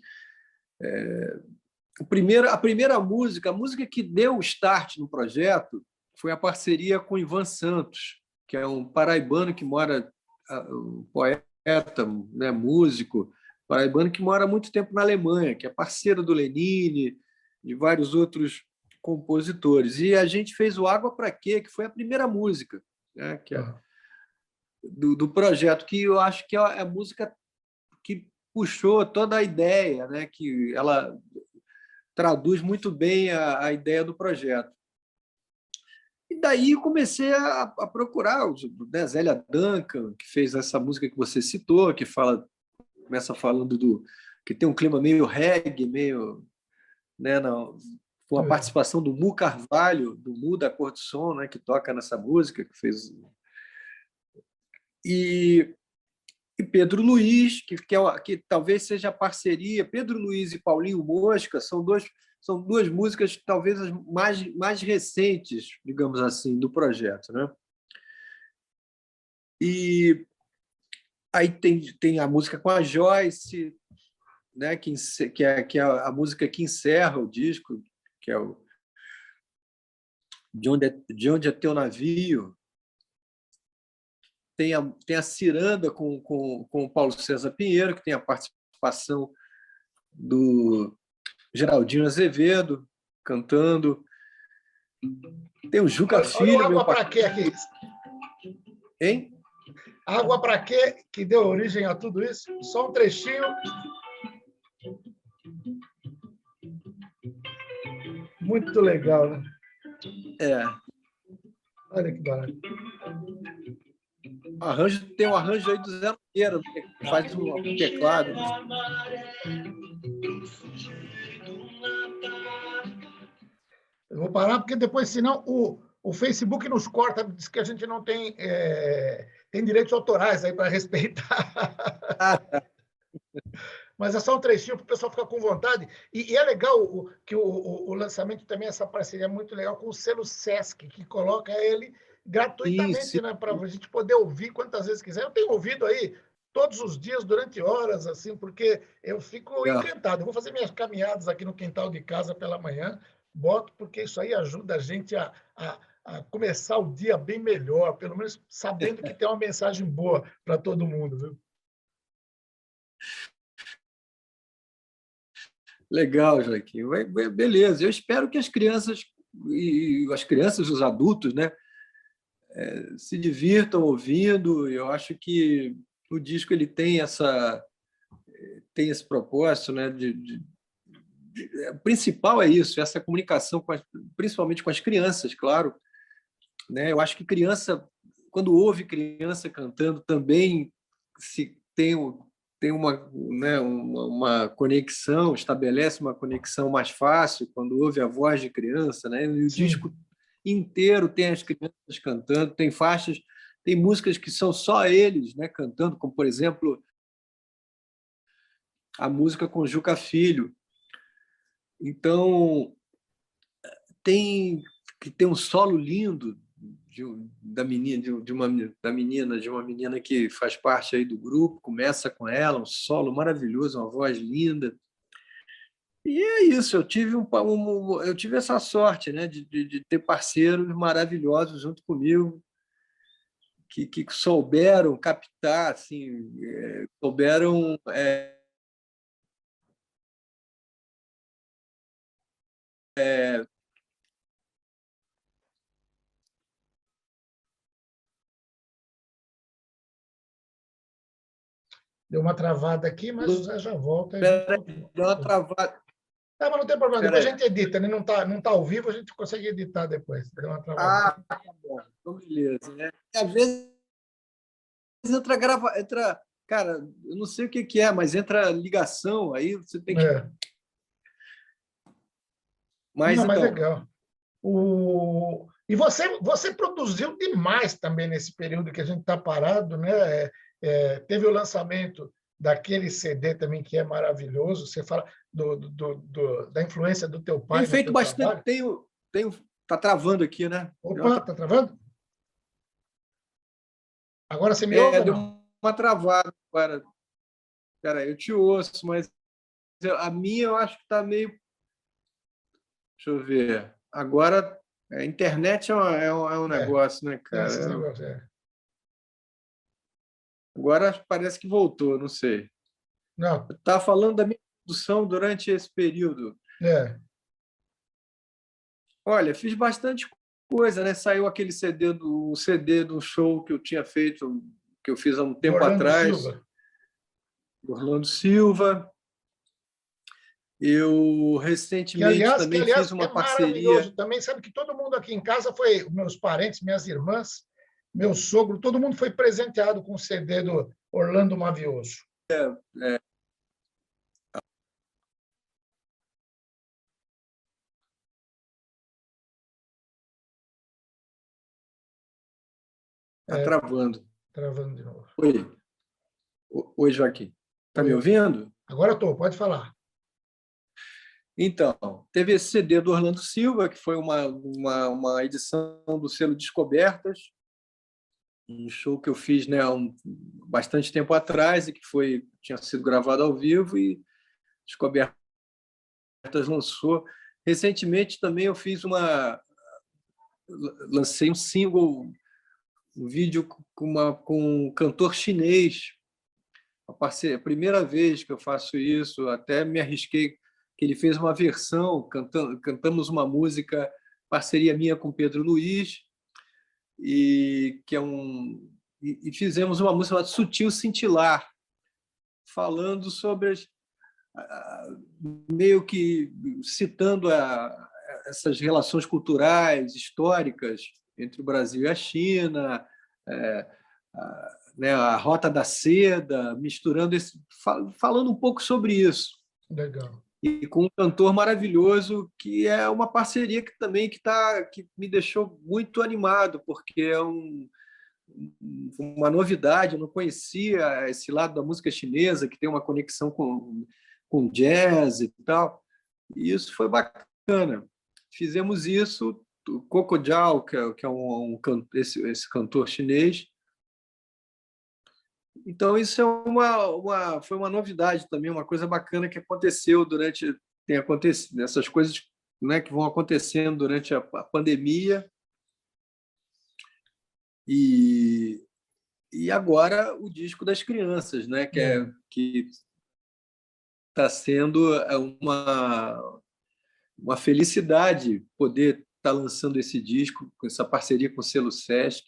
a primeira música, a música que deu o start no projeto foi a parceria com Ivan Santos, que é um paraibano que mora, um poeta, né, músico paraibano que mora há muito tempo na Alemanha, que é parceiro do Lenine, de vários outros compositores. E a gente fez o Água Pra Quê, que foi a primeira música, né, do projeto, que eu acho que é a música que puxou toda a ideia, né, que ela traduz muito bem a ideia do projeto. E daí eu comecei a procurar, né, Zélia Duncan, que fez essa música que você citou, que começa falando que tem um clima meio reggae, meio, né, com a participação do Mu Carvalho, do Mu da Cor do Som, né, que toca nessa música, que fez. E Pedro Luiz, que talvez seja a parceria. Pedro Luiz e Paulinho Mosca são duas músicas talvez as mais recentes, digamos assim, do projeto, né? E aí tem a música com a Joyce, né, que é a música que encerra o disco, que é o De Onde é Teu Navio. Tem a Ciranda com o Paulo César Pinheiro, que tem a participação do Geraldinho Azevedo cantando. Tem o Juca Filho. Água Pra Quê aqui? Hein? Água Pra Quê, que deu origem a tudo isso? Só um trechinho. Muito legal, né? Olha que barato. Tem um arranjo aí do Zé Nogueira, que faz um teclado. Eu vou parar, porque depois, senão, o Facebook nos corta, diz que a gente não tem tem direitos autorais aí para respeitar. Mas é só um trechinho para o pessoal ficar com vontade. E é legal que o lançamento também, essa parceria é muito legal com o selo Sesc, que coloca ele gratuitamente, né, para a gente poder ouvir quantas vezes quiser. Eu tenho ouvido aí todos os dias, durante horas, assim, porque eu fico encantado. Eu vou fazer minhas caminhadas aqui no quintal de casa pela manhã, boto, porque isso aí ajuda a gente a começar o dia bem melhor, pelo menos sabendo que tem uma mensagem boa para todo mundo, viu? Legal, Joaquim. Beleza. Eu espero que as crianças e os adultos, né, se divirtam ouvindo. Eu acho que o disco ele tem esse propósito, né, o principal é isso, essa comunicação principalmente com as crianças, claro, né? Eu acho que criança, quando ouve criança cantando, também se tem uma, né, uma conexão, estabelece uma conexão mais fácil quando ouve a voz de criança, né? E o disco inteiro tem as crianças cantando, tem faixas, tem músicas que são só eles, né, cantando, como, por exemplo, a música com Juca Filho. Então, tem um solo lindo da menina que faz parte aí do grupo, começa com ela, um solo maravilhoso, uma voz linda. E é isso, eu tive essa sorte, né, de ter parceiros maravilhosos junto comigo, que souberam captar, assim, souberam Deu uma travada aqui, mas o Zé já volta. Deu uma travada. Mas não tem problema, depois a gente edita, né? Não tá ao vivo, a gente consegue editar depois. Deu uma travada. Tá bom. Então, beleza. Né? Às vezes entra. Cara, eu não sei o que é, mas entra ligação, aí você tem que. Mas legal. E você produziu demais também nesse período que a gente está parado, né? Teve o lançamento daquele CD também que é maravilhoso. Você fala da influência do teu pai. Tenho feito bastante. Tá travando aqui, né? Opa, tá travando? Agora você me ouve? Deu uma travada agora. Cara, eu te ouço, mas a minha eu acho que está meio. Deixa eu ver. Agora, a internet é um negócio, né, cara? Esse negócio, Agora parece que voltou, não sei. Não. Eu estava falando da minha produção durante esse período. Olha, fiz bastante coisa, né? Saiu aquele CD do show que eu tinha feito, que eu fiz há um tempo atrás. Orlando Silva. Eu recentemente também fiz uma parceria. Também sabe que todo mundo aqui em casa foi, meus parentes, minhas irmãs, meu sogro, todo mundo foi presenteado com o CD do Orlando Mavioso. Está travando. Travando de novo. Oi, Joaquim. Está me ouvindo? Agora estou, pode falar. Então, teve esse CD do Orlando Silva, que foi uma edição do selo Descobertas, um show que eu fiz, né, bastante tempo atrás e que tinha sido gravado ao vivo e Descobertas lançou. Recentemente também eu lancei um single, um vídeo com um cantor chinês, a primeira vez que eu faço isso, até me arrisquei, que ele fez uma versão, cantamos uma música, parceria minha com Pedro Luiz, e fizemos uma música chamada Sutil Cintilar, falando sobre meio que citando essas relações culturais, históricas entre o Brasil e a China, a Rota da Seda, misturando falando um pouco sobre isso. Legal. E com um cantor maravilhoso, que é uma parceria que me deixou muito animado, porque uma novidade, eu não conhecia esse lado da música chinesa, que tem uma conexão com jazz e tal, e isso foi bacana. Fizemos isso, o Coco Zhao, que é esse cantor chinês. Então, isso foi uma novidade também, uma coisa bacana que aconteceu tem acontecido, essas coisas, né, que vão acontecendo durante a pandemia. E agora o disco das crianças, né, que está sendo uma felicidade poder estar lançando esse disco, com essa parceria com o selo Sesc,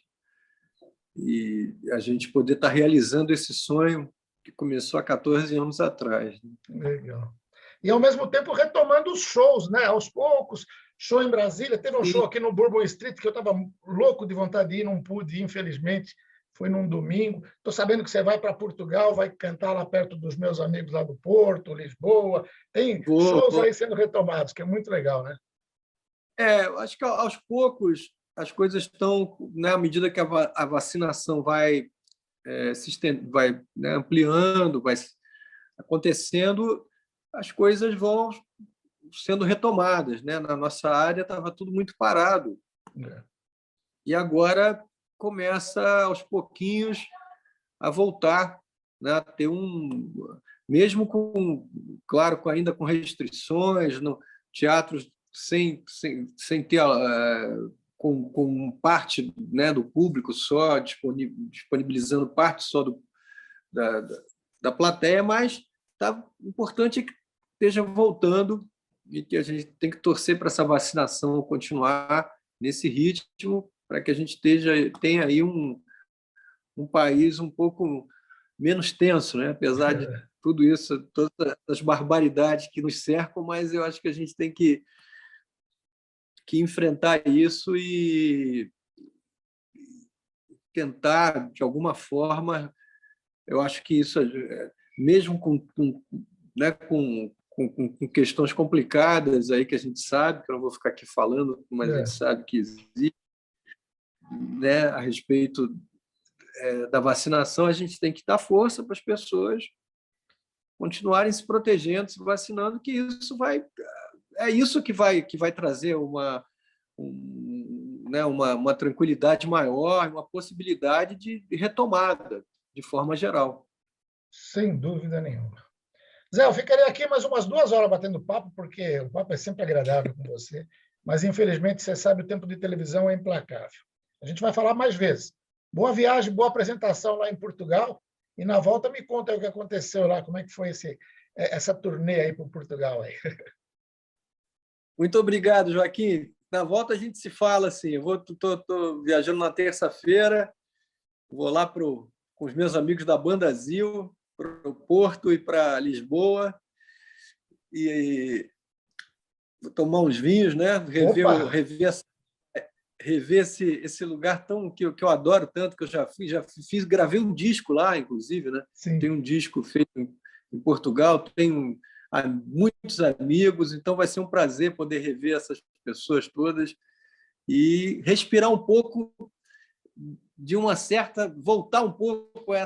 e a gente poder estar realizando esse sonho que começou há 14 anos atrás. Legal. E, ao mesmo tempo, retomando os shows, né? Aos poucos, show em Brasília. Teve um show aqui no Bourbon Street que eu estava louco de vontade de ir, não pude, infelizmente. Foi num domingo. Estou sabendo que você vai para Portugal, vai cantar lá perto dos meus amigos lá do Porto, Lisboa. Tem shows aí sendo retomados, que é muito legal, né? Eu acho que aos poucos as coisas estão, né, à medida que a vacinação vai vai, né, ampliando, vai acontecendo, as coisas vão sendo retomadas, né? Na nossa área estava tudo muito parado. E agora começa, aos pouquinhos, a voltar, né? A ter mesmo claro, ainda com restrições, no teatros sem ter com parte, né, do público só, disponibilizando parte só da plateia, mas importante que esteja voltando e que a gente tem que torcer para essa vacinação continuar nesse ritmo, para que a gente tenha aí um país um pouco menos tenso, né? Apesar de tudo isso, todas as barbaridades que nos cercam, mas eu acho que a gente tem que enfrentar isso e tentar, de alguma forma, eu acho que isso, mesmo né, com questões complicadas aí que a gente sabe, que eu não vou ficar aqui falando, mas a gente sabe que existe, né, a respeito da vacinação, a gente tem que dar força para as pessoas continuarem se protegendo, se vacinando, que isso é isso que vai trazer né, uma tranquilidade maior, uma possibilidade de retomada, de forma geral. Sem dúvida nenhuma. Zé, eu ficaria aqui mais umas 2 horas batendo papo, porque o papo é sempre agradável com você, mas, infelizmente, você sabe, o tempo de televisão é implacável. A gente vai falar mais vezes. Boa viagem, boa apresentação lá em Portugal, e na volta me conta o que aconteceu lá, como é que foi essa turnê aí para Portugal. Aí. Muito obrigado, Joaquim. Na volta a gente se fala assim. Eu estou viajando na terça-feira, vou lá com os meus amigos da Banda Zil, para o Porto e para Lisboa, e vou tomar uns vinhos, né? Rever esse lugar que eu adoro tanto, que eu já fiz, gravei um disco lá, inclusive, né? Tem um disco feito em Portugal, tenho muitos amigos, então vai ser um prazer poder rever essas pessoas todas e respirar um pouco voltar um pouco a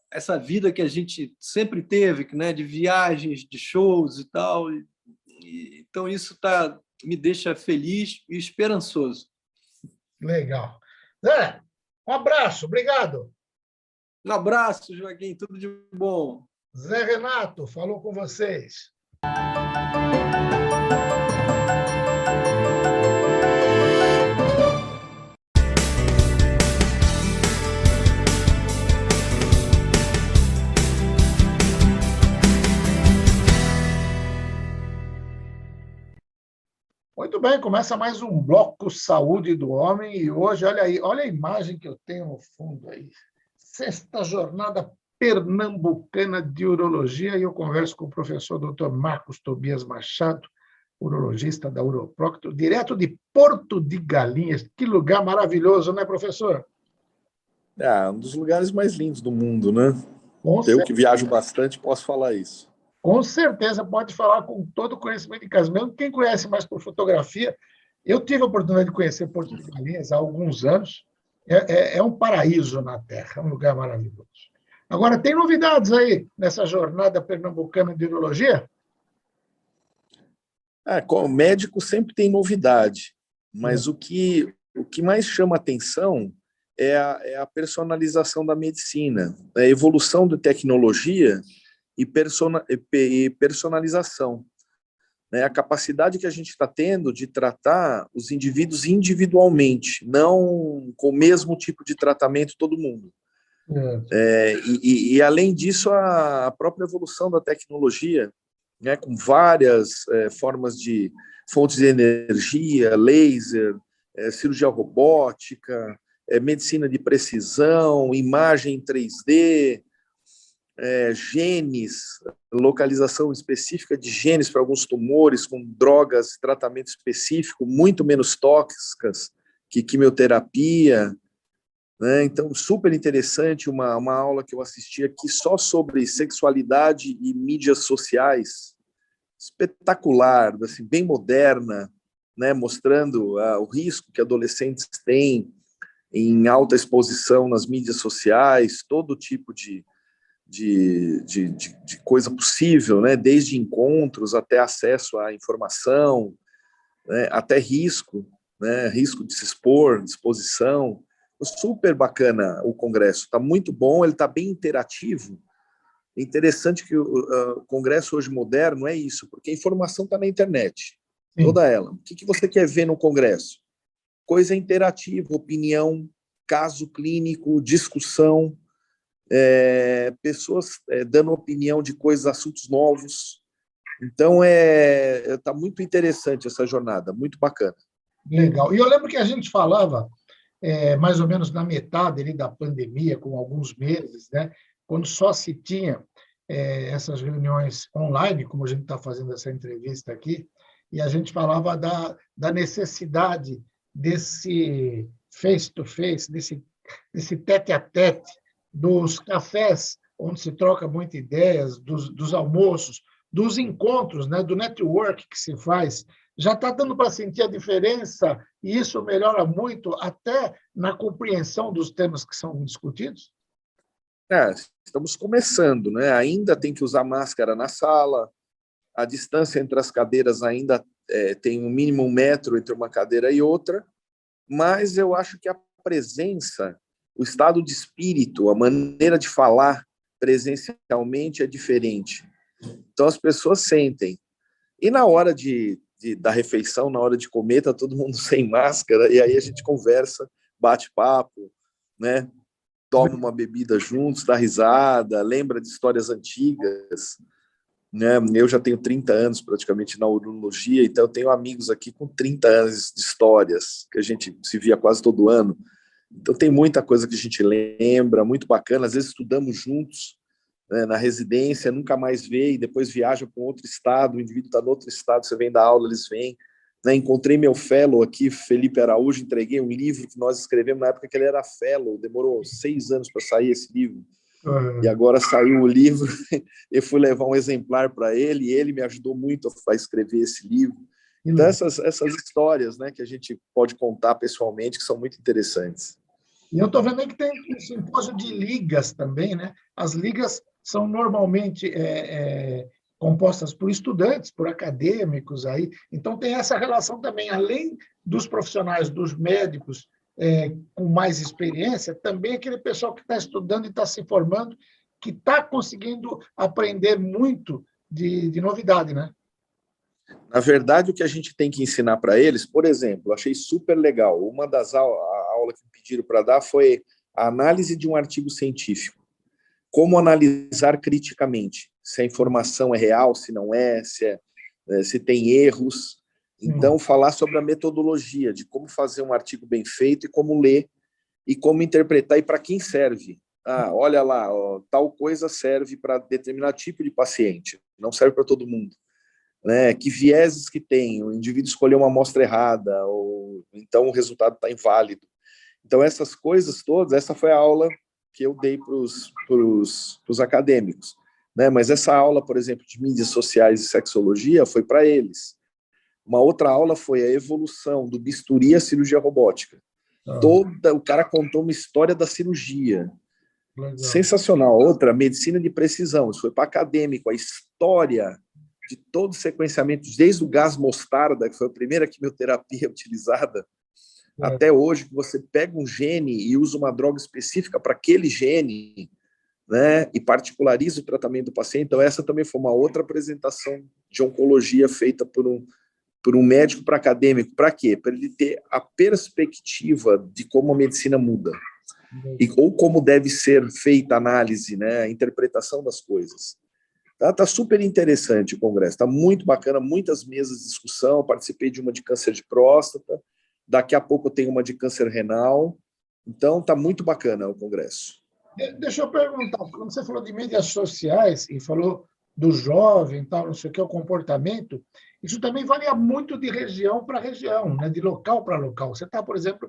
essa vida que a gente sempre teve, né, de viagens, de shows e tal. Então isso me deixa feliz e esperançoso. Legal. Zé, um abraço, obrigado. Um abraço, Joaquim, tudo de bom. Zé Renato, falou com vocês. Muito bem, começa mais um bloco Saúde do Homem e hoje, olha aí, olha a imagem que eu tenho no fundo aí. 6ª Jornada Pernambucana de Urologia e eu converso com o professor Dr. Marcos Tobias Machado, urologista da Uroprocto, direto de Porto de Galinhas. Que lugar maravilhoso, né, professor? Um dos lugares mais lindos do mundo, né? Eu que viajo bastante posso falar isso. Com certeza, pode falar com todo o conhecimento de caso. Mesmo quem conhece mais por fotografia, Eu tive a oportunidade de conhecer Porto de Galinhas há alguns anos. É um paraíso na Terra, é um lugar maravilhoso. Agora, tem novidades aí nessa jornada pernambucana de urologia? Como médico sempre tem novidade, mas o que mais chama atenção é a personalização da medicina, a evolução da tecnologia e personalização. A capacidade que a gente está tendo de tratar os indivíduos individualmente, não com o mesmo tipo de tratamento todo mundo. Além disso, a própria evolução da tecnologia, com várias formas de fontes de energia, laser, cirurgia robótica, medicina de precisão, imagem em 3D, genes, localização específica de genes para alguns tumores, com drogas, tratamento específico, muito menos tóxicas que quimioterapia. Então, super interessante, uma aula que eu assisti aqui só sobre sexualidade e mídias sociais, espetacular, assim, bem moderna, mostrando o risco que adolescentes têm em alta exposição nas mídias sociais, todo tipo de coisa possível, desde encontros até acesso à informação, até risco, risco de se expor, exposição. Super bacana o congresso, está muito bom, ele está bem interativo. É interessante que o congresso hoje moderno é isso, porque a informação está na internet, toda ela. O que você quer ver no congresso? Coisa interativa, opinião, caso clínico, discussão, pessoas dando opinião de coisas, assuntos novos. Então, está muito interessante essa jornada, muito bacana. Legal. E eu lembro que a gente falava, mais ou menos na metade ali da pandemia, com alguns meses, quando só se tinha essas reuniões online, como a gente está fazendo essa entrevista aqui, e a gente falava da necessidade desse face-to-face, desse tete-a-tete, dos cafés, onde se troca muitas ideias, dos almoços, dos encontros, do network que se faz. Já está dando para sentir a diferença, e isso melhora muito até na compreensão dos temas que são discutidos? Estamos começando, ainda tem que usar máscara na sala, a distância entre as cadeiras ainda tem um mínimo 1 metro entre uma cadeira e outra, mas eu acho que a presença, o estado de espírito, a maneira de falar presencialmente é diferente. Então as pessoas sentem. E na hora da refeição, na hora de comer, está todo mundo sem máscara, e aí a gente conversa, bate papo, toma uma bebida juntos, dá risada, lembra de histórias antigas. Eu já tenho 30 anos praticamente na urologia, então eu tenho amigos aqui com 30 anos de histórias, que a gente se via quase todo ano. Então tem muita coisa que a gente lembra, muito bacana. Às vezes estudamos juntos, na residência, nunca mais vê, e depois viaja para um outro estado, o indivíduo está no outro estado, você vem dar aula, eles vêm. Encontrei meu fellow aqui, Felipe Araújo, entreguei um livro que nós escrevemos na época que ele era fellow, demorou 6 anos para sair esse livro, e agora saiu o livro, eu fui levar um exemplar para ele, e ele me ajudou muito a escrever esse livro. Então, essas histórias, que a gente pode contar pessoalmente, que são muito interessantes. E eu estou vendo aí que tem um simpósio de ligas também, As ligas são normalmente compostas por estudantes, por acadêmicos aí. Então tem essa relação também, além dos profissionais, dos médicos com mais experiência, também aquele pessoal que está estudando e está se formando, que está conseguindo aprender muito de novidade, Na verdade, o que a gente tem que ensinar para eles, por exemplo, achei super legal, uma das aulas que me pediram para dar foi a análise de um artigo científico. Como analisar criticamente, se a informação é real, se não é, se tem erros. Então, falar sobre a metodologia, de como fazer um artigo bem feito e como ler, e como interpretar e para quem serve. Olha lá, tal coisa serve para determinado tipo de paciente, não serve para todo mundo. Que vieses que tem, o indivíduo escolheu uma amostra errada, ou então o resultado está inválido. Então, essas coisas todas, essa foi a aula que eu dei para os acadêmicos. Mas essa aula, por exemplo, de mídias sociais e sexologia foi para eles. Uma outra aula foi a evolução do bisturi à cirurgia robótica. O cara contou uma história da cirurgia. Legal. Sensacional. Outra, medicina de precisão. Isso foi para acadêmico. A história de todos os sequenciamentos, desde o gás mostarda, que foi a primeira quimioterapia utilizada, até hoje, que você pega um gene e usa uma droga específica para aquele gene, né, e particulariza o tratamento do paciente. Então, essa também foi uma outra apresentação de oncologia feita por um médico para acadêmico. Para quê? Para ele ter a perspectiva de como a medicina muda. Ou como deve ser feita a análise, né, a interpretação das coisas. Tá super interessante o congresso, está muito bacana, muitas mesas de discussão, participei de uma de câncer de próstata, daqui a pouco eu tenho uma de câncer renal, então está muito bacana o congresso. Deixa eu perguntar, quando você falou de mídias sociais e falou do jovem, tal, não sei o que, o comportamento, isso também varia muito de região para região, né? De local para local. Você está, por exemplo,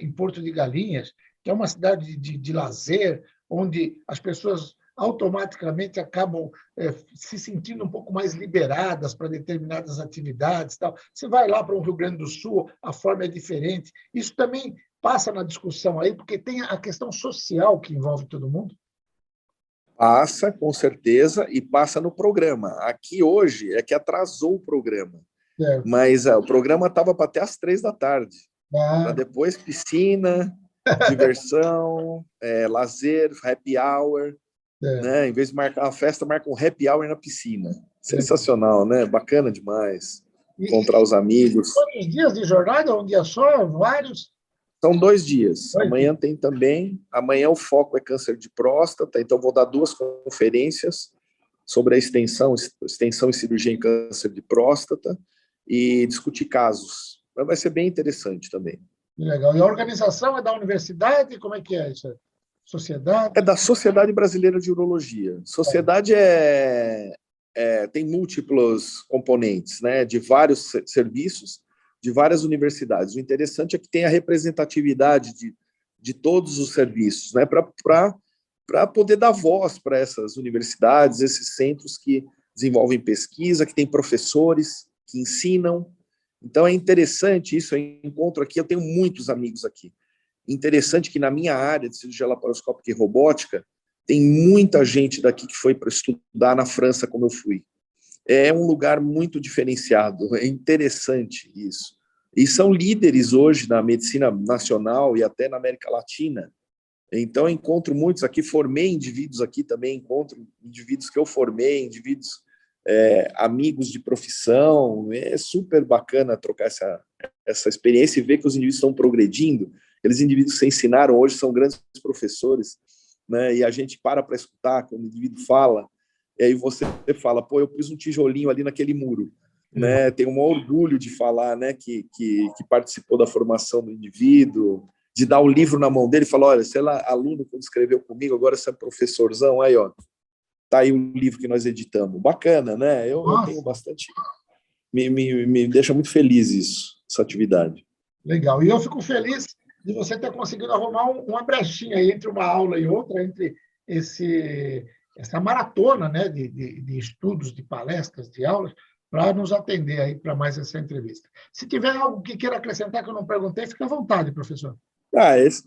em Porto de Galinhas, que é uma cidade de lazer, onde as pessoas automaticamente acabam se sentindo um pouco mais liberadas para determinadas atividades. Tal. Você vai lá para o Rio Grande do Sul, a forma é diferente. Isso também passa na discussão aí, porque tem a questão social que envolve todo mundo. Passa, com certeza, e passa no programa. Aqui hoje é que atrasou o programa, mas o programa estava para até às 15h. Para depois piscina, diversão, lazer, happy hour. Né? Em vez de marcar uma festa, marca um happy hour na piscina. Sensacional, né? Bacana demais. Encontrar os amigos. Quantos dias de jornada? Um dia só? Vários? São 2 dias. Amanhã tem também. Amanhã o foco é câncer de próstata, então vou dar 2 conferências sobre a extensão e cirurgia em câncer de próstata e discutir casos. Mas vai ser bem interessante também. Legal. E a organização é da universidade? Como é que é isso? Sociedade? É da Sociedade Brasileira de Urologia. Sociedade tem múltiplos componentes, né, de vários serviços, de várias universidades. O interessante é que tem a representatividade de todos os serviços, né, para poder dar voz para essas universidades, esses centros que desenvolvem pesquisa, que têm professores que ensinam. Então, é interessante isso, eu encontro aqui, eu tenho muitos amigos aqui. Interessante que na minha área de cirurgia laparoscópica e robótica, tem muita gente daqui que foi para estudar na França, como eu fui. É um lugar muito diferenciado, é interessante isso. E são líderes hoje na medicina nacional e até na América Latina. Então, eu encontro muitos aqui, formei indivíduos aqui também, encontro indivíduos que eu formei, indivíduos amigos de profissão. É super bacana trocar essa experiência e ver que os indivíduos estão progredindo. Aqueles indivíduos que se ensinaram hoje são grandes professores, né? E a gente para escutar quando o indivíduo fala, e aí você fala, pô, eu pus um tijolinho ali naquele muro, né? Tem um orgulho de falar, né, que participou da formação do indivíduo, de dar o livro na mão dele e falar, olha, você é aluno quando escreveu comigo, agora você é professorzão, aí, ó, tá aí o livro que nós editamos. Bacana, né? Eu tenho bastante... Me deixa muito feliz isso, essa atividade. Legal. E eu fico feliz de você ter conseguido arrumar uma brechinha aí entre uma aula e outra, entre essa maratona, né, de estudos, de palestras, de aulas, para nos atender aí para mais essa entrevista. Se tiver algo que queira acrescentar que eu não perguntei, fique à vontade, professor.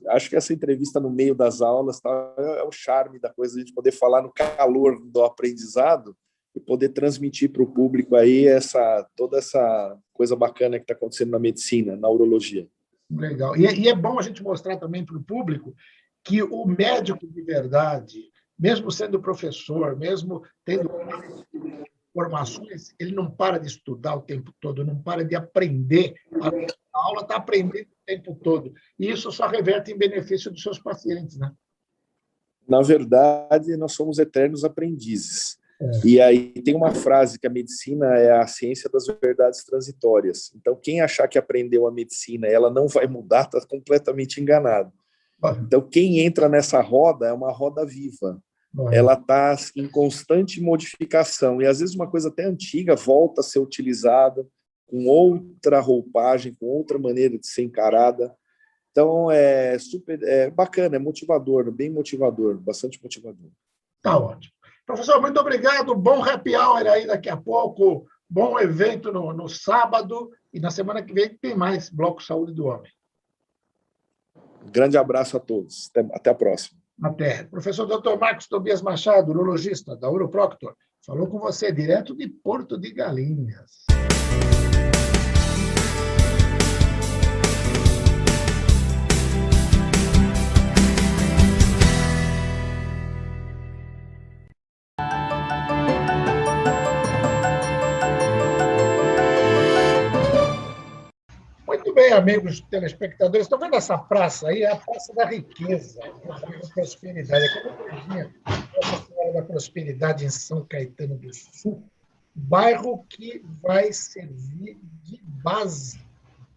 Acho que essa entrevista no meio das aulas é o charme da coisa, a gente poder falar no calor do aprendizado e poder transmitir para o público aí toda essa coisa bacana que está acontecendo na medicina, na urologia. Legal. E é bom a gente mostrar também para o público que o médico de verdade, mesmo sendo professor, mesmo tendo formações, ele não para de estudar o tempo todo, não para de aprender. A aula está aprendendo o tempo todo. E isso só reverte em benefício dos seus pacientes, né? Na verdade, nós somos eternos aprendizes. E aí tem uma frase que a medicina é a ciência das verdades transitórias. Então, quem achar que aprendeu a medicina e ela não vai mudar, está completamente enganado. Então, quem entra nessa roda é uma roda viva. Ela está em constante modificação. E, às vezes, uma coisa até antiga volta a ser utilizada com outra roupagem, com outra maneira de ser encarada. Então, é bacana, é motivador, bem motivador, bastante motivador. Tá ótimo. Professor, muito obrigado. Bom happy hour aí daqui a pouco Bom evento no sábado e na semana que vem tem mais Bloco Saúde do Homem. Grande abraço a todos. Até a próxima. Até. Professor Dr. Marcos Tobias Machado, urologista da Uroproctor, falou com você direto de Porto de Galinhas. Muito bem, amigos telespectadores, estão vendo essa praça aí? É a Praça da Riqueza, da Prosperidade. Aqui na Igrejinha Nossa Senhora da Prosperidade, em São Caetano do Sul, bairro que vai servir de base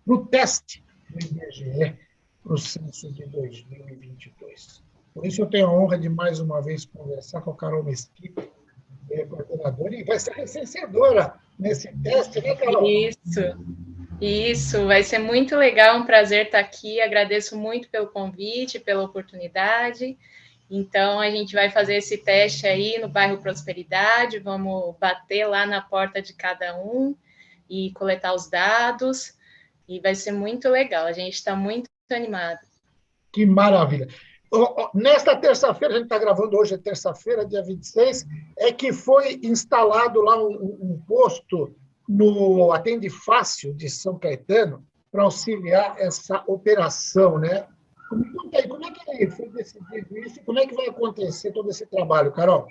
para o teste do IBGE para o censo de 2022. Por isso, eu tenho a honra de, mais uma vez, conversar com a Carol Mesquita, coordenadora, e vai ser recenseadora nesse teste, né, Carol? Isso, vai ser muito legal, um prazer estar aqui, agradeço muito pelo convite, pela oportunidade. Então, a gente vai fazer esse teste aí no bairro Prosperidade, vamos bater lá na porta de cada um e coletar os dados, e vai ser muito legal, a gente está muito animado. Que maravilha! Nesta terça-feira, a gente está gravando hoje, é terça-feira, dia 26, é que foi instalado lá um posto no Atende Fácil de São Caetano para auxiliar essa operação, né? Conta aí, como é que foi decidido isso? Como é que vai acontecer todo esse trabalho, Carol?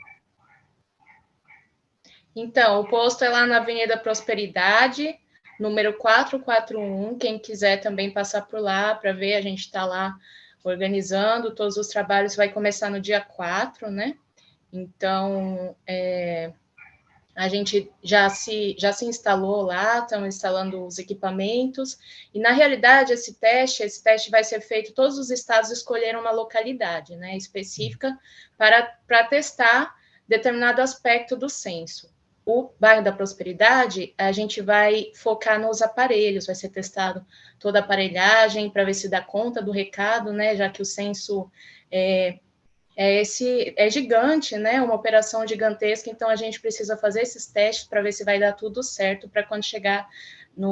Então, o posto é lá na Avenida Prosperidade, número 441. Quem quiser também passar por lá para ver, a gente está lá organizando todos os trabalhos, vai começar no dia 4, né? Então, a gente já se instalou lá, estamos instalando os equipamentos, e, na realidade, esse teste vai ser feito, todos os estados escolheram uma localidade, né, específica para testar determinado aspecto do censo. O bairro da Prosperidade, a gente vai focar nos aparelhos, vai ser testado toda a aparelhagem para ver se dá conta do recado, né, já que o censo é gigante, né? Uma operação gigantesca, então a gente precisa fazer esses testes para ver se vai dar tudo certo para quando chegar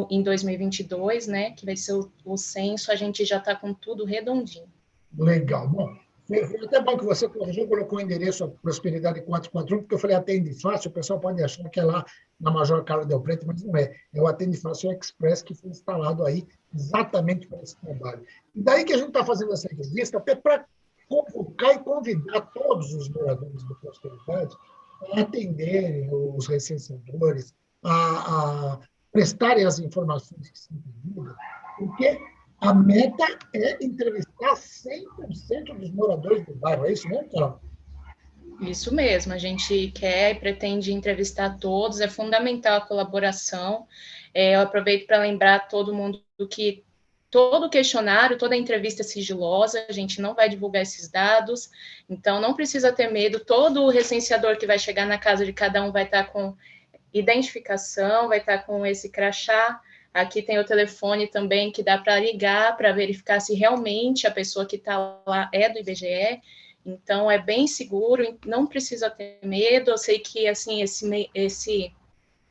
em 2022, né? Que vai ser o censo, a gente já está com tudo redondinho. Legal. Bom, foi até bom que você corrigiu, colocou o endereço Prosperidade 441, porque eu falei Atende Fácil, o pessoal pode achar que é lá na Major Carlos Del Preto, mas não é. É o Atende Fácil Express que foi instalado aí exatamente para esse trabalho. E daí que a gente está fazendo essa entrevista, até para convocar e convidar todos os moradores da Prosperidade a atenderem os recenseadores, a prestarem as informações que são pedidas, porque a meta é entrevistar 100% dos moradores do bairro. É isso mesmo, Carol? Isso mesmo, a gente quer e pretende entrevistar todos, é fundamental a colaboração. Eu aproveito para lembrar todo mundo que todo questionário, toda entrevista é sigilosa, a gente não vai divulgar esses dados, então não precisa ter medo, todo recenseador que vai chegar na casa de cada um vai estar com identificação, vai estar com esse crachá. Aqui tem o telefone também que dá para ligar, para verificar se realmente a pessoa que está lá é do IBGE, então é bem seguro, não precisa ter medo. Eu sei que assim esse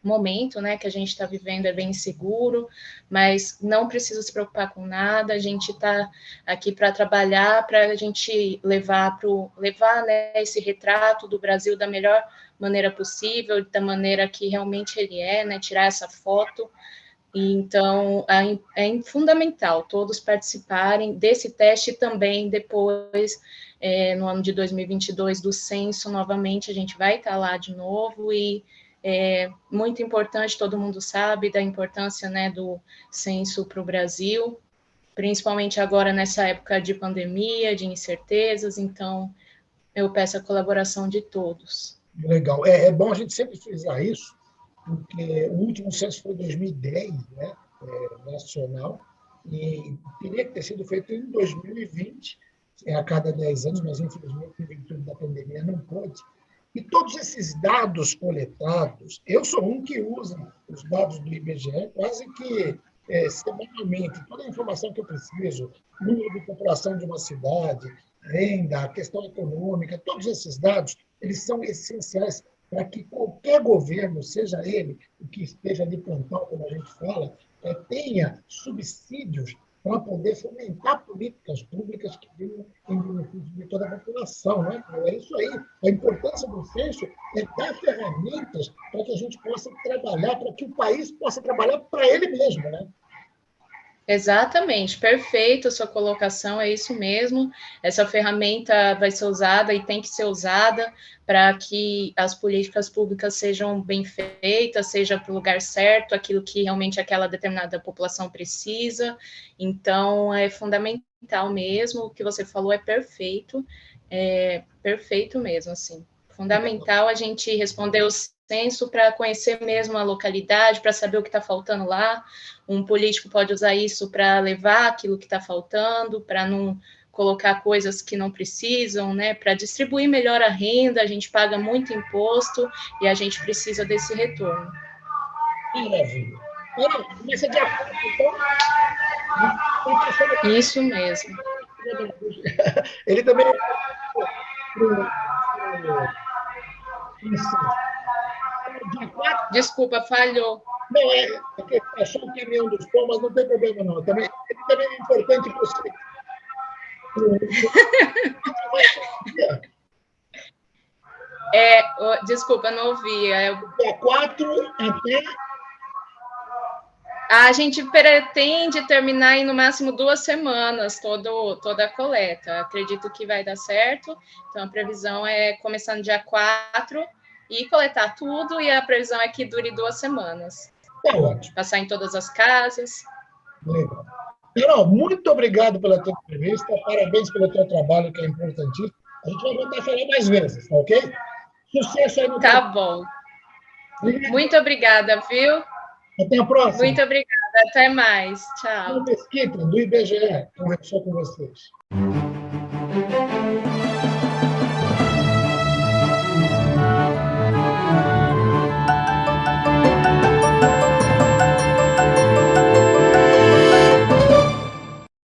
momento, né, que a gente está vivendo é bem inseguro, mas não precisa se preocupar com nada, a gente está aqui para trabalhar, para a gente levar, né, esse retrato do Brasil da melhor maneira possível, da maneira que realmente ele é, né, tirar essa foto. E, então, é fundamental todos participarem desse teste também depois, no ano de 2022, do censo, novamente, a gente vai estar lá de novo e é muito importante, todo mundo sabe da importância, né, do censo para o Brasil, principalmente agora nessa época de pandemia, de incertezas, então eu peço a colaboração de todos. Legal. É bom a gente sempre frisar isso, porque o último censo foi em 2010, né, nacional, e teria que ter sido feito em 2020, a cada 10 anos, mas infelizmente, em virtude da pandemia, não pôde. E todos esses dados coletados, eu sou um que usa os dados do IBGE quase que semanalmente. Toda a informação que eu preciso, número de população de uma cidade, renda, questão econômica, todos esses dados, eles são essenciais para que qualquer governo, seja ele o que esteja de plantão, como a gente fala, tenha subsídios para poder fomentar políticas públicas que venham em benefício de toda a população. Né? É isso aí. A importância do censo é dar ferramentas para que a gente possa trabalhar, para que o país possa trabalhar para ele mesmo. Né? Exatamente, perfeito a sua colocação, é isso mesmo. Essa ferramenta vai ser usada e tem que ser usada para que as políticas públicas sejam bem feitas, seja para o lugar certo, aquilo que realmente aquela determinada população precisa. Então, é fundamental mesmo, o que você falou é perfeito mesmo, assim. Fundamental a gente responder os censo para conhecer mesmo a localidade, para saber o que está faltando lá. Um político pode usar isso para levar aquilo que está faltando, para não colocar coisas que não precisam, né? Para distribuir melhor a renda, a gente paga muito imposto e a gente precisa desse retorno. Maravilha. Começa dia 4, então. Isso mesmo. Ele também. Desculpa, falhou. Não, porque passou o caminhão dos pão, mas não tem problema, não. Ele também é importante para você. Desculpa, não ouvi. Dia 4 até. A gente pretende terminar em no máximo 2 semanas toda a coleta. Acredito que vai dar certo. Então, a previsão é começar no dia 4 e coletar tudo, e a previsão é que dure 2 semanas. Tá ótimo. Passar em todas as casas. Legal. Carol, muito obrigado pela tua entrevista, parabéns pelo teu trabalho, que é importantíssimo. A gente vai voltar a falar mais vezes, tá ok? Sucesso aí no Tá bom. Muito obrigada, viu? Até a próxima. Muito obrigada, até mais. Tchau. Mesquita, do IBGE, conversou com vocês.